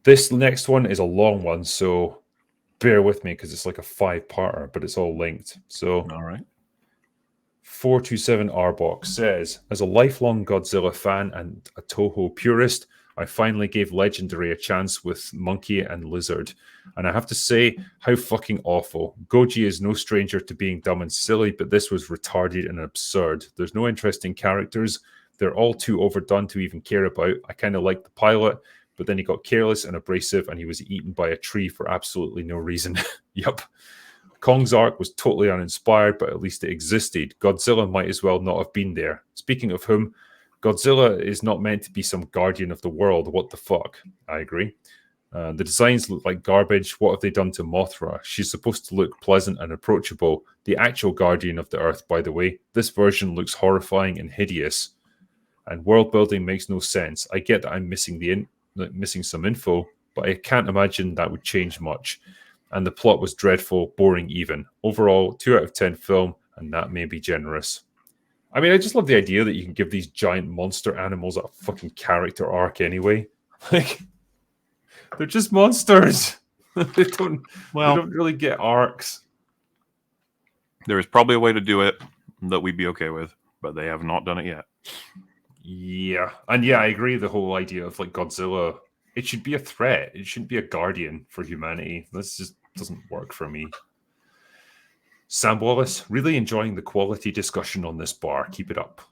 This next one is a long one, so bear with me because it's like a 5-parter, but it's all linked. So, all right. 427 Arbox says, as a lifelong Godzilla fan and a Toho purist, I finally gave Legendary a chance with Monkey and Lizard. And I have to say, how fucking awful. Goji is no stranger to being dumb and silly, but this was retarded and absurd. There's no interesting characters. They're all too overdone to even care about. I kind of liked the pilot, but then he got careless and abrasive and he was eaten by a tree for absolutely no reason. Yup. Kong's arc was totally uninspired, but at least it existed. Godzilla might as well not have been there. Speaking of whom, Godzilla is not meant to be some guardian of the world. What the fuck? I agree. The designs look like garbage. What have they done to Mothra? She's supposed to look pleasant and approachable. The actual guardian of the Earth, by the way. This version looks horrifying and hideous. And world building makes no sense. I get that I'm missing some info, but I can't imagine that would change much. And the plot was dreadful, boring even. Overall, 2 out of 10 film, and that may be generous. I mean, I just love the idea that you can give these giant monster animals a fucking character arc anyway. Like, they're just monsters. They don't really get arcs. There is probably a way to do it that we'd be okay with, but they have not done it yet. Yeah. And yeah, I agree the whole idea of like Godzilla, it should be a threat. It shouldn't be a guardian for humanity. This just doesn't work for me. Sam Wallace, really enjoying the quality discussion on this bar. Keep it up.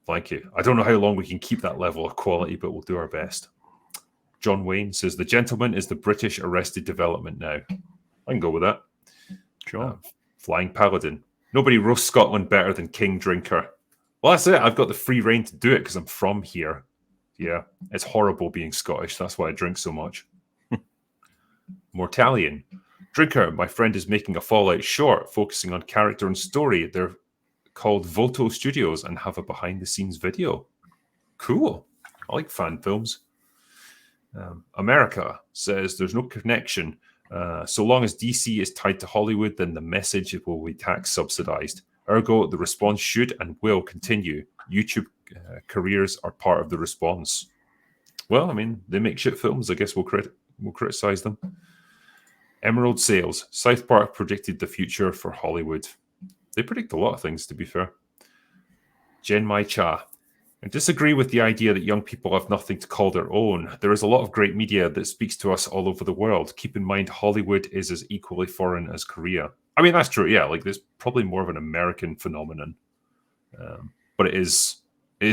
Thank you. I don't know how long we can keep that level of quality, but we'll do our best. John Wayne says, the gentleman is the British Arrested Development now. I can go with that. Sure. Flying Paladin. Nobody roasts Scotland better than King Drinker. Well, that's it. I've got the free reign to do it because I'm from here. Yeah, it's horrible being Scottish. That's why I drink so much. Mortalian. Drinker, my friend is making a Fallout short focusing on character and story. They're called Voto Studios and have a behind-the-scenes video. Cool. I like fan films. America says there's no connection. So long as DC is tied to Hollywood, then the message will be tax subsidized. Ergo, the response should and will continue. YouTube careers are part of the response. Well, I mean, they make shit films. I guess we'll criticize them. Emerald Sales. South Park predicted the future for Hollywood. They predict a lot of things, to be fair. Jen Mai Cha. I disagree with the idea that young people have nothing to call their own. There is a lot of great media that speaks to us all over the world. Keep in mind, Hollywood is as equally foreign as Korea. I mean, that's true. Yeah, like there's probably more of an American phenomenon, but it is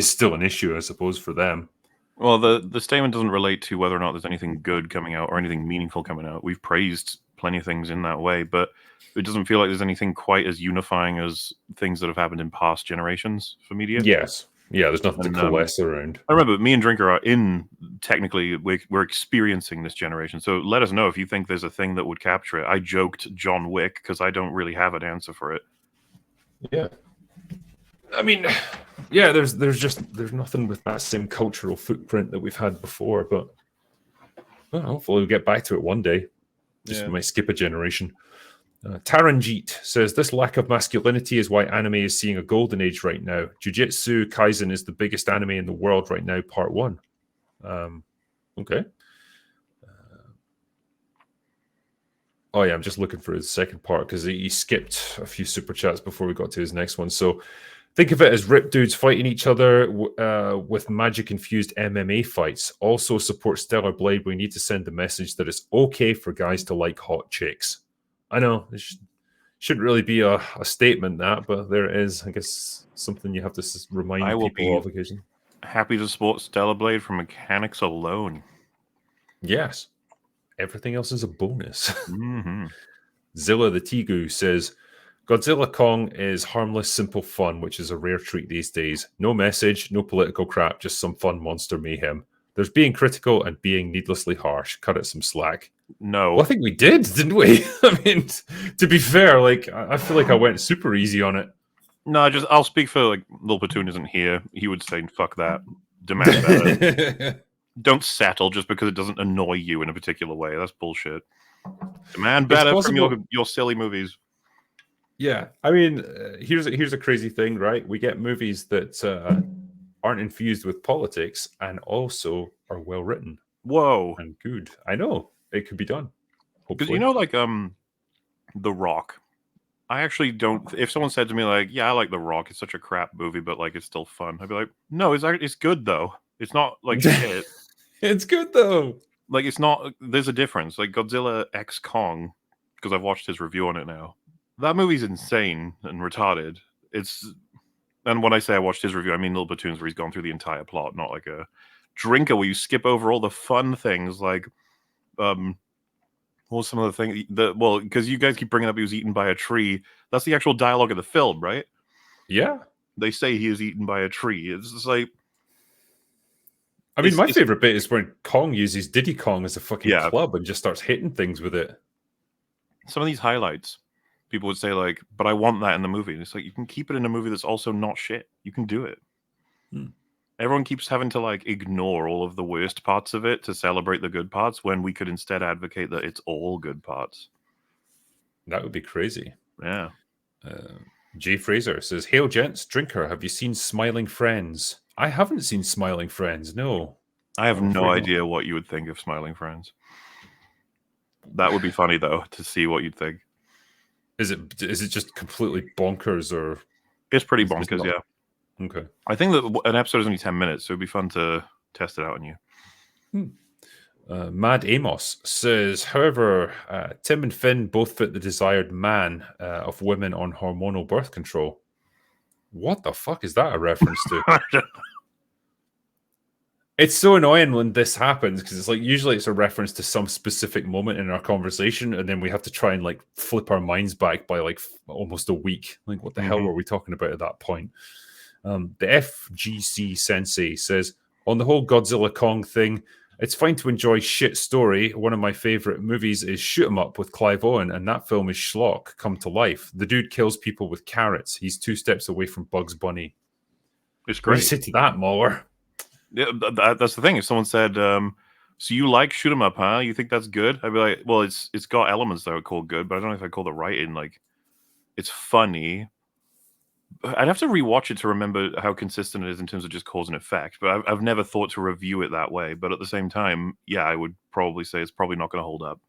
still an issue, I suppose, for them. Well, the statement doesn't relate to whether or not there's anything good coming out or anything meaningful coming out. We've praised plenty of things in that way, but it doesn't feel like there's anything quite as unifying as things that have happened in past generations for media. Yes. Yeah, there's nothing to coalesce around. I remember me and Drinker are technically, we're experiencing this generation. So let us know if you think there's a thing that would capture it. I joked John Wick because I don't really have an answer for it. Yeah. I mean, yeah, there's nothing with that same cultural footprint that we've had before, but well, hopefully we'll get back to it one day. Just might skip a generation. Taranjeet says, this lack of masculinity is why anime is seeing a golden age right now. Jujutsu Kaisen is the biggest anime in the world right now, part 1. Okay. Oh, yeah, I'm just looking for his second part because he skipped a few super chats before we got to his next one. So think of it as rip dudes fighting each other with magic-infused MMA fights. Also support Stellar Blade. We need to send the message that it's okay for guys to like hot chicks. I know it shouldn't really be a statement, but there it is. I guess something you have to remind people of occasionally. Happy to support Stellar Blade for mechanics alone. Yes. Everything else is a bonus. Mm-hmm. Zilla the Tigu says, Godzilla Kong is harmless, simple fun, which is a rare treat these days. No message, no political crap, just some fun monster mayhem. There's being critical and being needlessly harsh. Cut it some slack. No. Well, I think we did, didn't we? I mean, to be fair, like I feel like I went super easy on it. No, I'll speak for like Lil Platoon isn't here. He would say, "Fuck that, demand better." Don't settle just because it doesn't annoy you in a particular way. That's bullshit. Demand better from your silly movies. Yeah, I mean, here's a crazy thing, right? We get movies that aren't infused with politics and also are well written. Whoa, and good. I know it could be done. Because you know, like The Rock. I actually don't. If someone said to me like, "Yeah, I like The Rock. It's such a crap movie, but like it's still fun," I'd be like, "No, it's good though. It's not like shit. It's good though. Like it's not. There's a difference. Like Godzilla X Kong, because I've watched his review on it now. That movie's insane and retarded. And when I say I watched his review, I mean Little Platoons where he's gone through the entire plot, not like a Drinker where you skip over all the fun things like what was some of the things because you guys keep bringing up he was eaten by a tree. That's the actual dialogue of the film, right? Yeah. They say he is eaten by a tree. It's just like I mean, my favorite bit is when Kong uses Diddy Kong as a fucking club and just starts hitting things with it. Some of these highlights, people would say like, but I want that in the movie. And it's like, you can keep it in a movie that's also not shit. You can do it. Everyone keeps having to like ignore all of the worst parts of it to celebrate the good parts when we could instead advocate that it's all good parts. That would be crazy. Yeah. Jay Fraser says, "Hail gents, Drinker, have you seen Smiling Friends?" I haven't seen Smiling Friends, no. I have no idea what you would think of Smiling Friends. That would be funny though, to see what you'd think. Is it just completely bonkers or? It's pretty bonkers, yeah. Okay. I think that an episode is only 10 minutes, so it'd be fun to test it out on you. Mad Amos says, however, Tim and Finn both fit the desired man of women on hormonal birth control. What the fuck is that a reference to? It's so annoying when this happens because it's like usually it's a reference to some specific moment in our conversation, and then we have to try and like flip our minds back by like almost a week. Like, what the hell were we talking about at that point? The FGC Sensei says, on the whole Godzilla Kong thing, it's fine to enjoy shit story. One of my favorite movies is Shoot 'em Up with Clive Owen, and that film is schlock come to life. The dude kills people with carrots. He's 2 steps away from Bugs Bunny. It's great. What do you say to that, Mauler? Yeah, that's the thing. If someone said, so you like Shoot 'em Up, huh? You think that's good? I'd be like, well, it's got elements that I would call good, but I don't know if I call the writing like it's funny. I'd have to rewatch it to remember how consistent it is in terms of just cause and effect. But I've never thought to review it that way. But at the same time, yeah, I would probably say it's probably not going to hold up.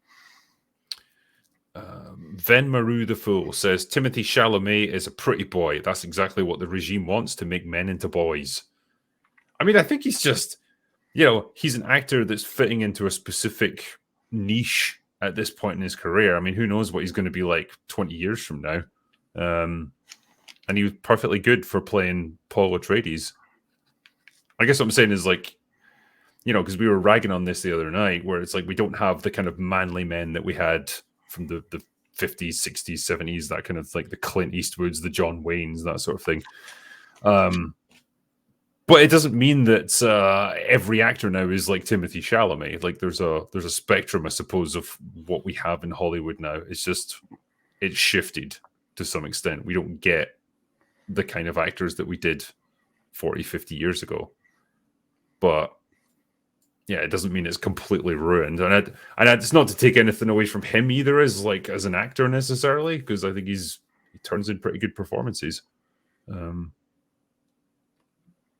Ven Maru the Fool says Timothy Chalamet is a pretty boy. That's exactly what the regime wants, to make men into boys. I mean, I think he's just, he's an actor that's fitting into a specific niche at this point in his career. I mean, who knows what he's going to be like 20 years from now. And he was perfectly good for playing Paul Atreides. I guess what I'm saying is like, because we were ragging on this the other night, where it's like we don't have the kind of manly men that we had from the 50s, 60s, 70s, that kind of like the Clint Eastwoods, the John Waynes, that sort of thing. But it doesn't mean that every actor now is like Timothy Chalamet. Like there's a spectrum, I suppose, of what we have in Hollywood now. It's shifted to some extent. We don't get the kind of actors that we did 40, 50 years ago. But yeah, it doesn't mean it's completely ruined. And it's not to take anything away from him either as an actor necessarily, because I think he turns in pretty good performances.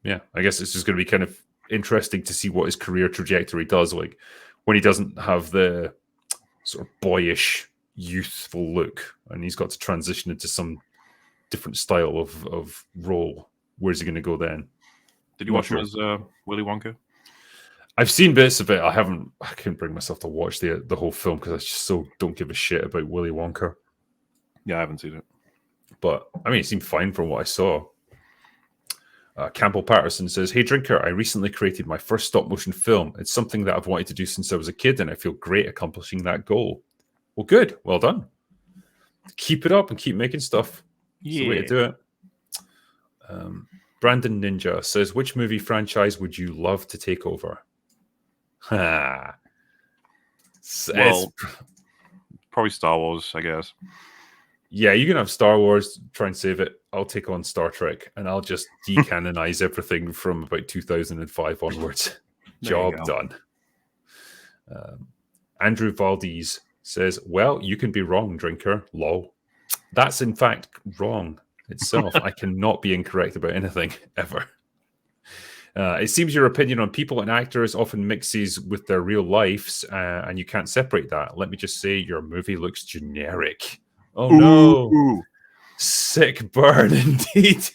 Yeah, I guess it's just going to be kind of interesting to see what his career trajectory does. Like when he doesn't have the sort of boyish, youthful look, and he's got to transition into some different style of role. Where's he going to go then? Did you watch him as Willy Wonka? I've seen bits of it. I couldn't bring myself to watch the whole film because I just don't give a shit about Willy Wonka. Yeah, I haven't seen it. But I mean, it seemed fine from what I saw. Campbell Patterson says, "Hey Drinker, I recently created my first stop motion film. It's something that I've wanted to do since I was a kid, and I feel great accomplishing that goal." Well, good. Well done. Keep it up and keep making stuff. It's the way to do it. Brandon Ninja says, "Which movie franchise would you love to take over?" Well, probably Star Wars, I guess. Yeah, you can have Star Wars, try and save it. I'll take on Star Trek, and I'll just decanonize everything from about 2005 onwards. Job done. Andrew Valdez says, "Well, you can be wrong, Drinker. Lol." That's in fact wrong itself. I cannot be incorrect about anything, ever. It seems your opinion on people and actors often mixes with their real lives, and you can't separate that. Let me just say, your movie looks generic. Oh no. Ooh. Sick burn indeed.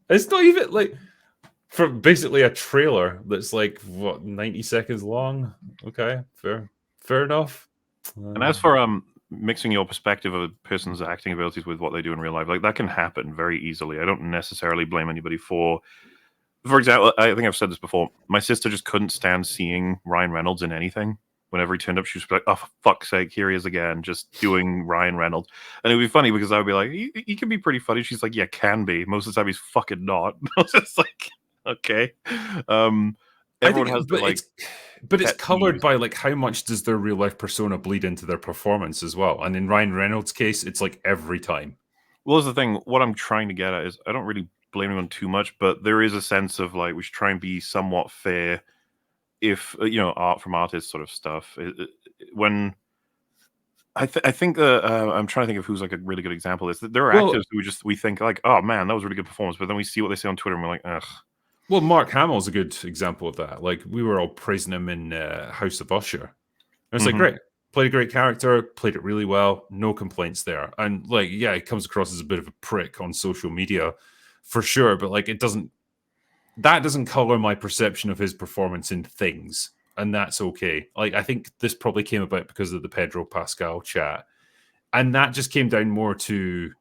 It's not even like for basically a trailer that's like 90 seconds long. Okay, fair enough. And as for mixing your perspective of a person's acting abilities with what they do in real life, like that can happen very easily. I don't necessarily blame anybody for example, I think I've said this before. My sister just couldn't stand seeing Ryan Reynolds in anything. Whenever he turned up, she was like, "Oh, for fuck's sake, here he is again, just doing Ryan Reynolds." And it would be funny because I would be like, he can be pretty funny. She's like, "Yeah, can be. Most of the time, he's fucking not." I was just like, okay. Everyone has but it's colored by like how much does their real life persona bleed into their performance as well. And in Ryan Reynolds' case, it's like every time. Well, that's the thing. What I'm trying to get at is I don't really blame anyone too much, but there is a sense of like we should try and be somewhat fair. If art from artists sort of stuff. When I think I'm trying to think of who's like a really good example of this. There are actors who we think like, oh man, that was a really good performance, but then we see what they say on Twitter and we're like, ugh. Well, Mark Hamill's a good example of that. Like we were all praising him in House of Usher. And it's like, great, played a great character, played it really well, no complaints there. And like, yeah, he comes across as a bit of a prick on social media for sure, but like that doesn't color my perception of his performance in Things, and that's okay. Like I think this probably came about because of the Pedro Pascal chat, and that just came down more to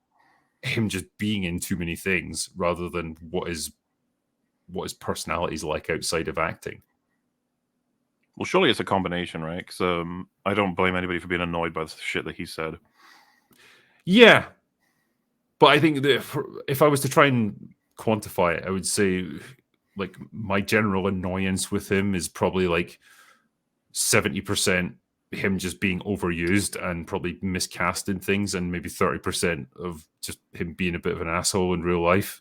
him just being in too many things rather than what his personality is like outside of acting. Well, surely it's a combination, right? Because I don't blame anybody for being annoyed by the shit that he said. Yeah, but I think that if I was to try and quantify it, I would say like my general annoyance with him is probably like 70% him just being overused and probably miscast in things, and maybe 30% of just him being a bit of an asshole in real life.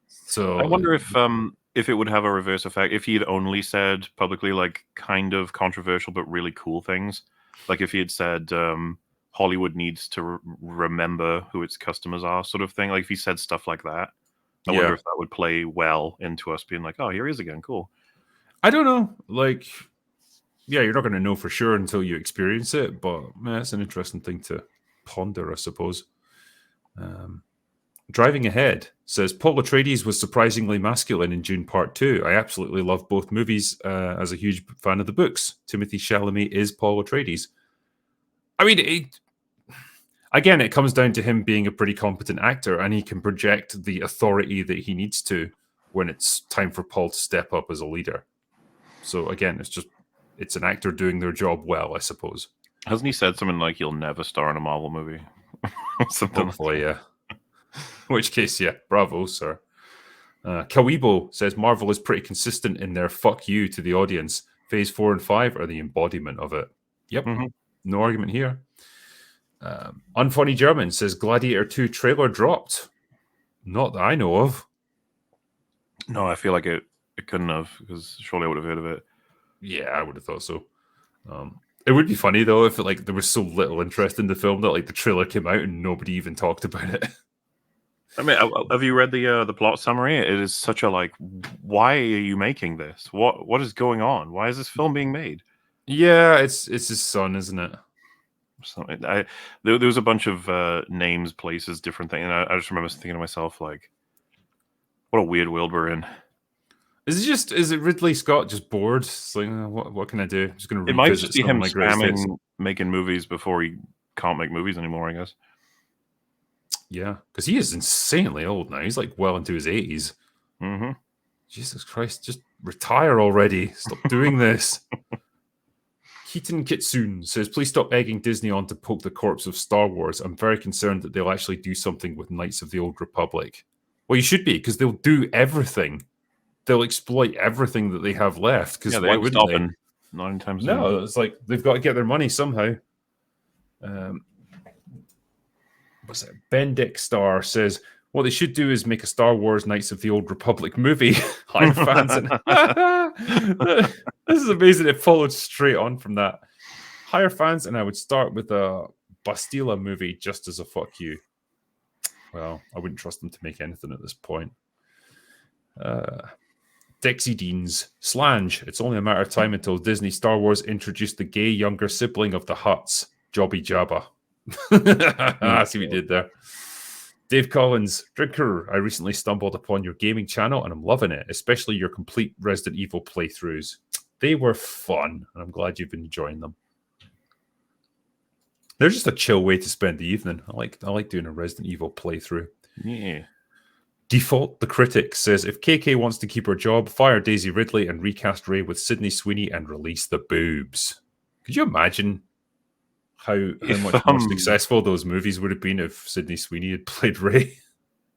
So I wonder if it would have a reverse effect if he had only said publicly like kind of controversial but really cool things. Like if he had said Hollywood needs to remember who its customers are, sort of thing. Like if he said stuff like that, I wonder if that would play well into us being like, oh, here he is again, cool. I don't know. Like, yeah, you're not going to know for sure until you experience it, but it's an interesting thing to ponder, I suppose. Driving Ahead says Paul Atreides was surprisingly masculine in Dune Part 2. I absolutely love both movies as a huge fan of the books. Timothy Chalamet is Paul Atreides. I mean, again, it comes down to him being a pretty competent actor, and he can project the authority that he needs to when it's time for Paul to step up as a leader. So again, it's an actor doing their job well, I suppose. Hasn't he said something like he'll never star in a Marvel movie? Something Hopefully, yeah. In which case, yeah, bravo, sir. Kawibo says Marvel is pretty consistent in their fuck you to the audience. Phase 4 and 5 are the embodiment of it. Yep, no argument here. Unfunny German says Gladiator 2 trailer dropped. Not that I know of. No, I feel like it couldn't have, because surely I would have heard of it. Yeah, I would have thought so. It would be funny though if there was so little interest in the film that the trailer came out and nobody even talked about it. I mean, have you read the plot summary? It is such a why are you making this? What is going on? Why is this film being made? Yeah, it's his son, isn't it? So there was a bunch of names, places, different things, and I just remember thinking to myself, like, what a weird world we're in. Is it Ridley Scott just bored? It's like, what can I do? I'm just going to revisit. It might just be him spamming making movies before he can't make movies anymore, I guess. Yeah, because he is insanely old now. He's well into his 80s. Mm-hmm. Jesus Christ, just retire already. Stop doing this. Keaton Kitsune says, please stop egging Disney on to poke the corpse of Star Wars. I'm very concerned that they'll actually do something with Knights of the Old Republic. Well, you should be, because they'll do everything. They'll exploit everything that they have left. Because why wouldn't they? Not anytime soon. No, it's they've got to get their money somehow. What's it? Bendick Star says, what they should do is make a Star Wars Knights of the Old Republic movie. Hire fans. This is amazing. It followed straight on from that. Hire fans, and I would start with a Bastilla movie just as a fuck you. Well, I wouldn't trust them to make anything at this point. Dixie Deans. Slange. It's only a matter of time until Disney Star Wars introduced the gay younger sibling of the Hutts, Jobby Jabba. I see what you did there. Dave Collins, Drinker, I recently stumbled upon your gaming channel and I'm loving it, especially your complete Resident Evil playthroughs. They were fun, and I'm glad you've been enjoying them. They're just a chill way to spend the evening. I like doing a Resident Evil playthrough. Yeah. Default the Critic says, if KK wants to keep her job, fire Daisy Ridley and recast Rey with Sydney Sweeney and release the boobs. Could you imagine how much more successful those movies would have been if Sydney Sweeney had played Rey?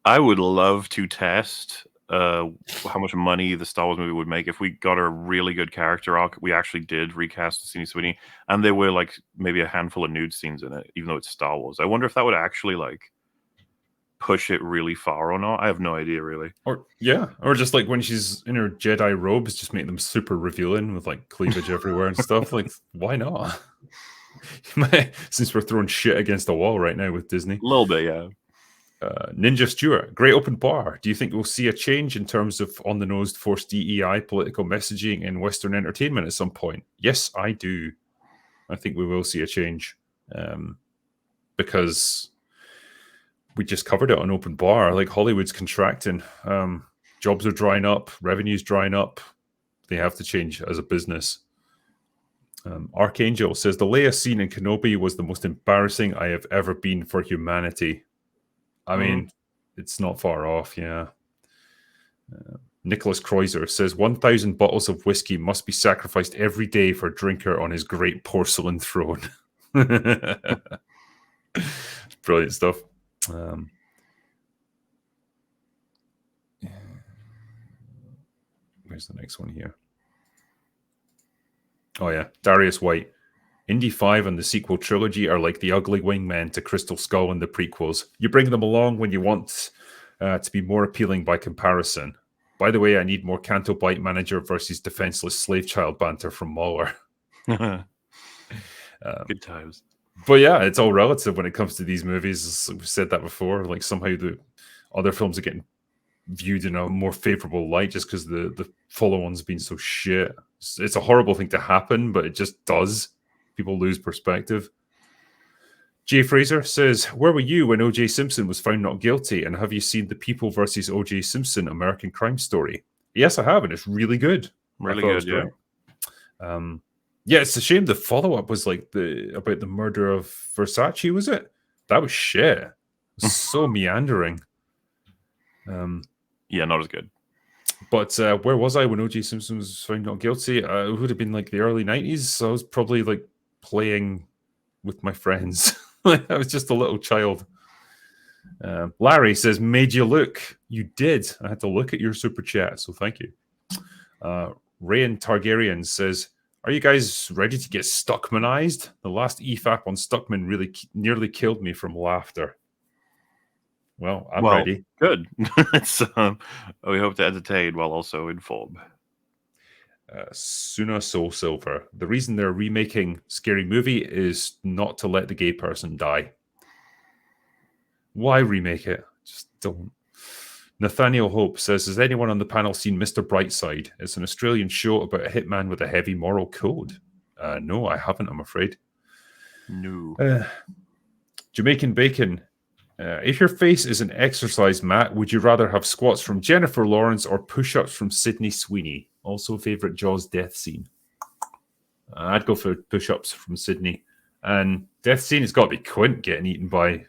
I would love to test how much money the Star Wars movie would make if we got a really good character arc. We actually did recast Sydney Sweeney, and there were maybe a handful of nude scenes in it, even though it's Star Wars. I wonder if that would actually push it really far or not. I have no idea, really. Or just when she's in her Jedi robes, just make them super revealing with cleavage everywhere and stuff. Why not? Since we're throwing shit against the wall right now with Disney. A little bit, yeah. Ninja Stewart, great open bar. Do you think we'll see a change in terms of on-the-nose forced DEI political messaging in Western entertainment at some point? Yes, I do. I think we will see a change. Because we just covered it on open bar. Hollywood's contracting. Jobs are drying up. Revenue's drying up. They have to change as a business. Archangel says, the Leia scene in Kenobi was the most embarrassing I have ever been for humanity. I mean, it's not far off, yeah. Nicholas Kreuzer says, 1,000 bottles of whiskey must be sacrificed every day for Drinker on his great porcelain throne. Brilliant stuff. Where's the next one here? Oh, yeah. Darius White. Indy 5 and the sequel trilogy are like the ugly wingmen to Crystal Skull and the prequels. You bring them along when you want to be more appealing by comparison. By the way, I need more Canto Bite Manager versus Defenseless Slave Child banter from Mauler. Good times. But yeah, it's all relative when it comes to these movies. We've said that before. Like somehow the other films are getting viewed in a more favorable light just because the follow-on's been so shit. It's a horrible thing to happen, but it just does. People lose perspective. Jay Fraser says, where were you when O.J. Simpson was found not guilty? And have you seen The People versus O.J. Simpson, American Crime Story? Yes, I have, and it's really good. Really good, yeah. Yeah, it's a shame the follow-up was like about the murder of Versace, was it? That was shit. It was so meandering. Yeah, not as good. But where was I when O.J. Simpson was found not guilty? It would have been like the early 90s. So I was probably like playing with my friends. I was just a little child. Larry says, made you look. You did. I had to look at your super chat, so thank you. Rayan Targaryen says, are you guys ready to get Stuckmanized? The last EFAP on Stuckman really nearly killed me from laughter. Well, I'm ready. Good. We hope to entertain while also inform. Suna Soul Silver. The reason they're remaking Scary Movie is not to let the gay person die. Why remake it? Just don't. Nathaniel Hope says, has anyone on the panel seen Mr. Brightside? It's an Australian show about a hitman with a heavy moral code. No, I haven't, I'm afraid. No. Jamaican Bacon. If your face is an exercise mat, would you rather have squats from Jennifer Lawrence or push-ups from Sydney Sweeney? Also favorite Jaws death scene. I'd go for push-ups from Sydney. And death scene has got to be Quint getting eaten by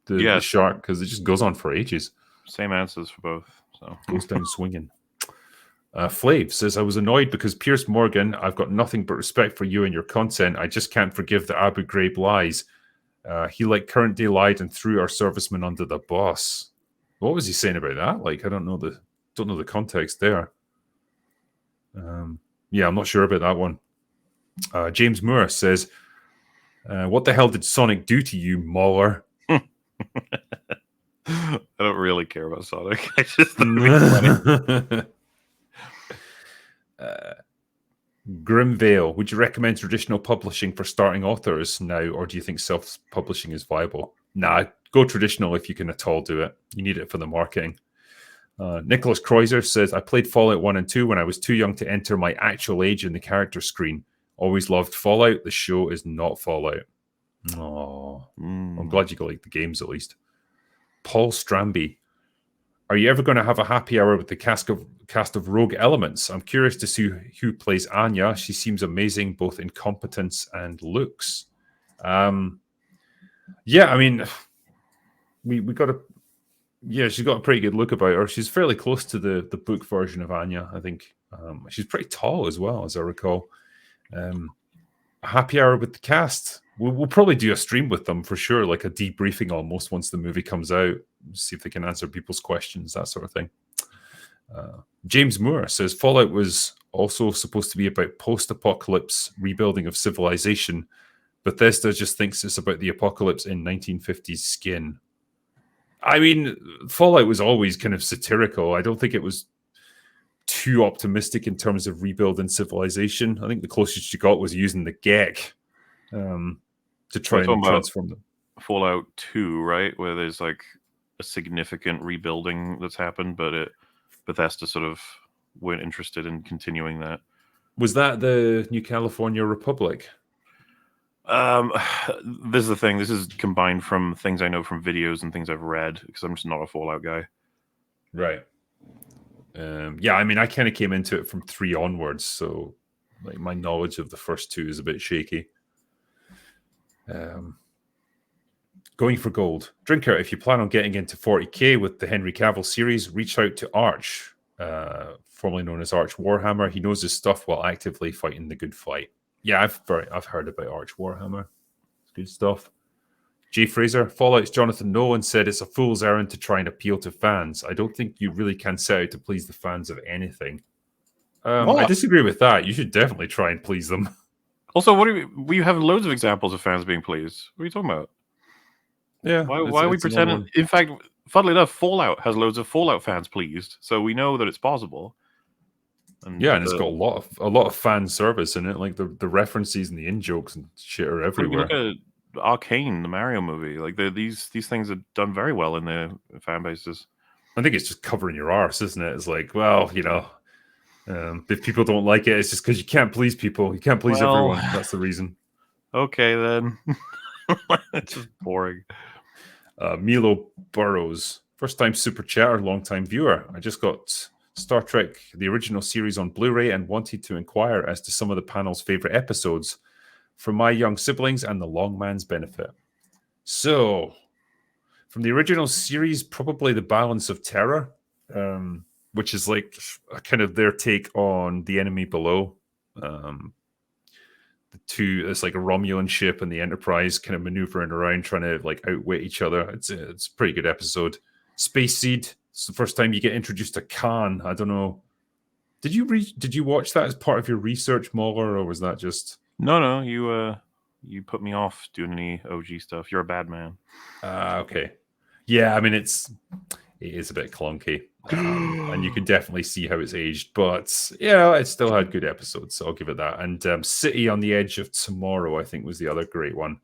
the shark, because it just goes on for ages. Same answers for both. So goes down swinging. Flav says, I was annoyed because Piers Morgan, I've got nothing but respect for you and your content. I just can't forgive the Abu Ghraib lies. He like current day lied and threw our servicemen under the bus. What was he saying about that? Like, I don't know the context there. Yeah, I'm not sure about that one. James Moore says, what the hell did Sonic do to you, Mauler? I don't really care about Sonic. I just thought it'd be funny. Grimvale, would you recommend traditional publishing for starting authors now, or do you think self-publishing is viable? Nah, go traditional if you can at all do it. You need it for the marketing. Nicholas Kreuzer says, I played Fallout 1 and 2 when I was too young to enter my actual age in the character screen. Always loved Fallout. The show is not Fallout. Oh, I'm glad you like the games at least. Paul Stramby, are you ever going to have a happy hour with the cast of rogue elements? I'm curious to see who plays Anya. She seems amazing, both in competence and looks. Yeah, I mean, we got a... Yeah, she's got a pretty good look about her. She's fairly close to the book version of Anya, I think. She's pretty tall as well, as I recall. A happy hour with the cast. We'll probably do a stream with them for sure, like a debriefing almost once the movie comes out. See if they can answer people's questions, that sort of thing. James Moore says, Fallout was also supposed to be about post-apocalypse rebuilding of civilization. Bethesda just thinks it's about the apocalypse in 1950s skin. I mean, Fallout was always kind of satirical. I don't think it was too optimistic in terms of rebuilding civilization. I think the closest you got was using the GEC to try and transform them. Fallout 2, right? Where there's like a significant rebuilding that's happened, but Bethesda sort of weren't interested in continuing that. Was that the New California Republic? This is the thing. This is combined from things I know from videos and things I've read, because I'm just not a Fallout guy. Right. Yeah, I mean, I kind of came into it from 3 onwards, so like my knowledge of the first 2 is a bit shaky. Going for gold. Drinker, if you plan on getting into 40k with the Henry Cavill series, reach out to Arch, formerly known as Arch Warhammer. He knows his stuff while actively fighting the good fight. Yeah, I've heard about Arch Warhammer. It's good stuff. Jay Fraser, Fallout's Jonathan Nolan said it's a fool's errand to try and appeal to fans. I don't think you really can set out to please the fans of anything. I disagree with that. You should definitely try and please them. Also, we have loads of examples of fans being pleased. What are you talking about? Yeah. Why are we pretending? In fact, funnily enough, Fallout has loads of Fallout fans pleased, so we know that it's possible. And Yeah, and it's got a lot of fan service in it. Like the references and the in jokes and shit are if you everywhere. look at Arcane, the Mario movie, like these things are done very well in their fan bases. I think it's just covering your arse, isn't it? It's like, well, if people don't like it, it's just because you can't please people. You can't please everyone. That's the reason. Okay, then. It's just boring. Milo Burrows, first time super chatter, long time viewer. I just got Star Trek, the original series on Blu-ray and wanted to inquire as to some of the panel's favorite episodes for my young siblings and the long man's benefit. So, from the original series, probably The Balance of Terror, which is like a kind of their take on The Enemy Below. It's like a Romulan ship and the Enterprise kind of maneuvering around trying to like outwit each other. It's a pretty good episode. Space Seed. It's the first time you get introduced to Khan. I don't know. Did you watch that as part of your research, Mauler, or was that just No, you put me off doing any OG stuff. You're a bad man. okay? Yeah, I mean it is a bit clunky, and you can definitely see how it's aged. But yeah, it still had good episodes, so I'll give it that. And City on the Edge of Tomorrow, I think, was the other great one.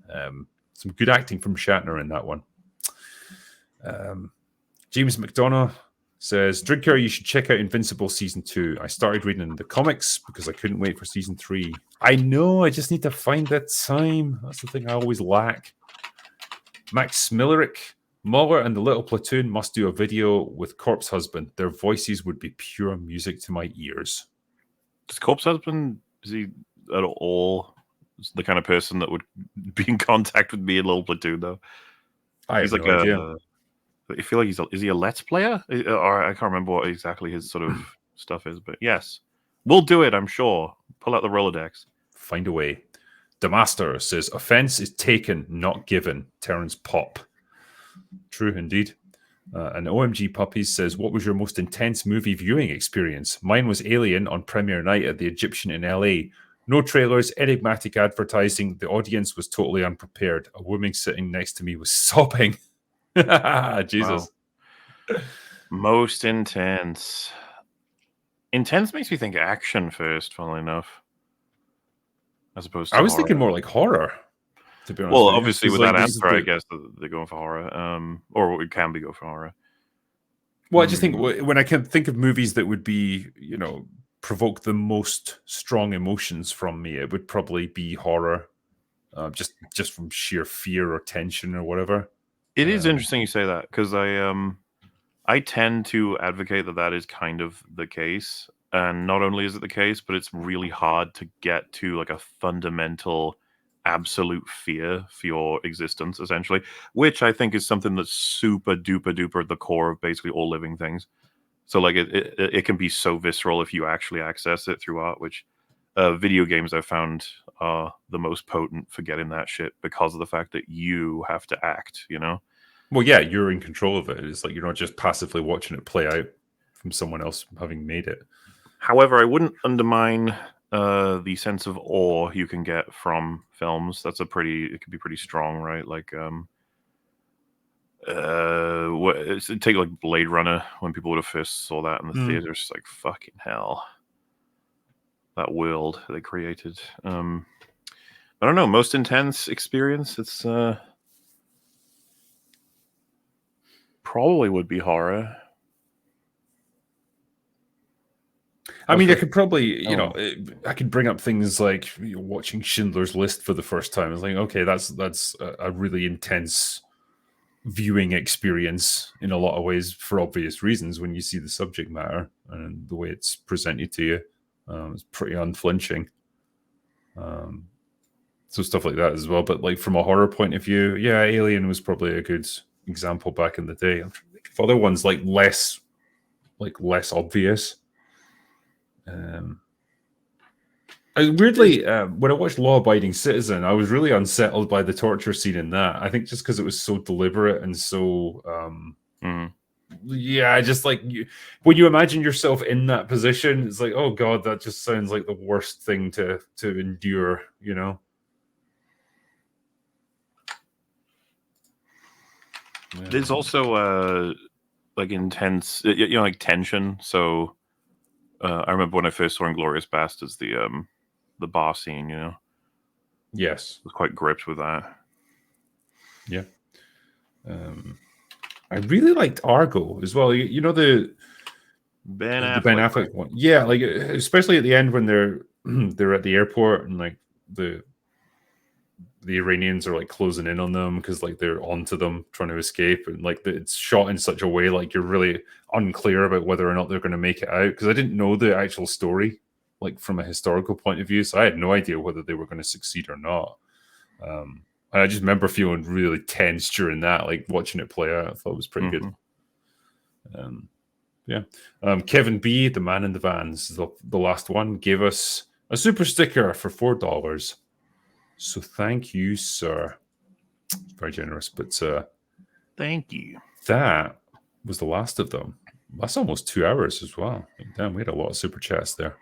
Some good acting from Shatner in that one. James McDonough says, Drinker, you should check out Invincible Season 2. I started reading the comics because I couldn't wait for Season 3. I know, I just need to find that time. That's the thing I always lack. Max Millerick, Muller and the Little Platoon must do a video with Corpse Husband. Their voices would be pure music to my ears. Does Corpse Husband, is he at all the kind of person that would be in contact with me in Little Platoon, though? He's like no idea. I feel like is he a Let's Player? Or I can't remember what exactly his sort of stuff is, but yes. We'll do it, I'm sure. Pull out the Rolodex. Find a way. Damaster says, offense is taken, not given. Terrence Pop. True, indeed. And OMG Puppies says, what was your most intense movie viewing experience? Mine was Alien on premiere night at the Egyptian in LA. No trailers, enigmatic advertising. The audience was totally unprepared. A woman sitting next to me was sobbing. Jesus. Wow. Most intense. Intense makes me think action first, funnily enough. As opposed to I was horror. thinking more like horror, to be honest. Well, obviously with like, that answer, I guess they're going for horror. Or it can be go for horror. Well, I just think when I can think of movies that would be, provoke the most strong emotions from me, it would probably be horror, just from sheer fear or tension or whatever. It is interesting you say that, because I tend to advocate that is kind of the case, and not only is it the case, but it's really hard to get to like a fundamental, absolute fear for your existence, essentially, which I think is something that's super duper duper at the core of basically all living things. So like it can be so visceral if you actually access it through art, which video games I've found are the most potent for getting that shit because of the fact that you have to act, Well, yeah, you're in control of it. It's like you're not just passively watching it play out from someone else having made it. However, I wouldn't undermine the sense of awe you can get from films. It could be pretty strong, right? Like take like Blade Runner, when people would have first saw that in the theaters, like fucking hell, that world they created. I don't know, most intense experience, it's probably would be horror. I mean, I could probably, I could bring up things like watching Schindler's List for the first time. It's like, okay, that's a really intense viewing experience in a lot of ways for obvious reasons when you see the subject matter and the way it's presented to you. It's pretty unflinching. So stuff like that as well. But like from a horror point of view, yeah, Alien was probably a good example back in the day. I'm trying to think of other ones like less obvious. Weirdly, when I watched Law Abiding Citizen, I was really unsettled by the torture scene in that. I think just because it was so deliberate and so, yeah, just like when you imagine yourself in that position, it's like, oh god, that just sounds like the worst thing to endure, There's also like intense, like tension. So I remember when I first saw Inglorious Bastards, the bar scene. Yes, I was quite gripped with that. yeah. I really liked Argo as well. You know the Ben Affleck. Ben Affleck one, yeah. Like especially at the end when they're they're at the airport and like the Iranians are like closing in on them because like they're onto them trying to escape, and like it's shot in such a way like you're really unclear about whether or not they're going to make it out, because I didn't know the actual story like from a historical point of view, so I had no idea whether they were going to succeed or not. And I just remember feeling really tense during that, like watching it play out. I thought it was pretty good. Yeah. Kevin B, the man in the vans, the last one, gave us a super sticker for $4. So thank you, sir. Very generous. But thank you. That was the last of them. That's almost 2 hours as well. Like, damn, we had a lot of super chats there.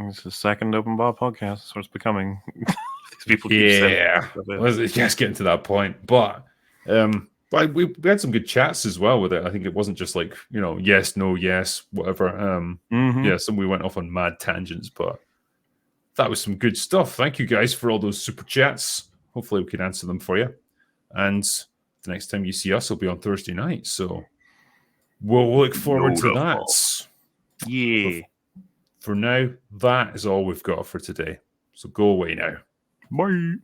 It's the second open bar podcast. That's what it's becoming. These people keep yeah. It's just getting to that point. But we had some good chats as well with it. I think it wasn't just like, yes, no, yes, whatever. Yeah, we went off on mad tangents, but that was some good stuff. Thank you guys for all those super chats. Hopefully we can answer them for you. And the next time you see us will be on Thursday night. So we'll look forward to that. Yeah. For now, that is all we've got for today. So go away now. Bye.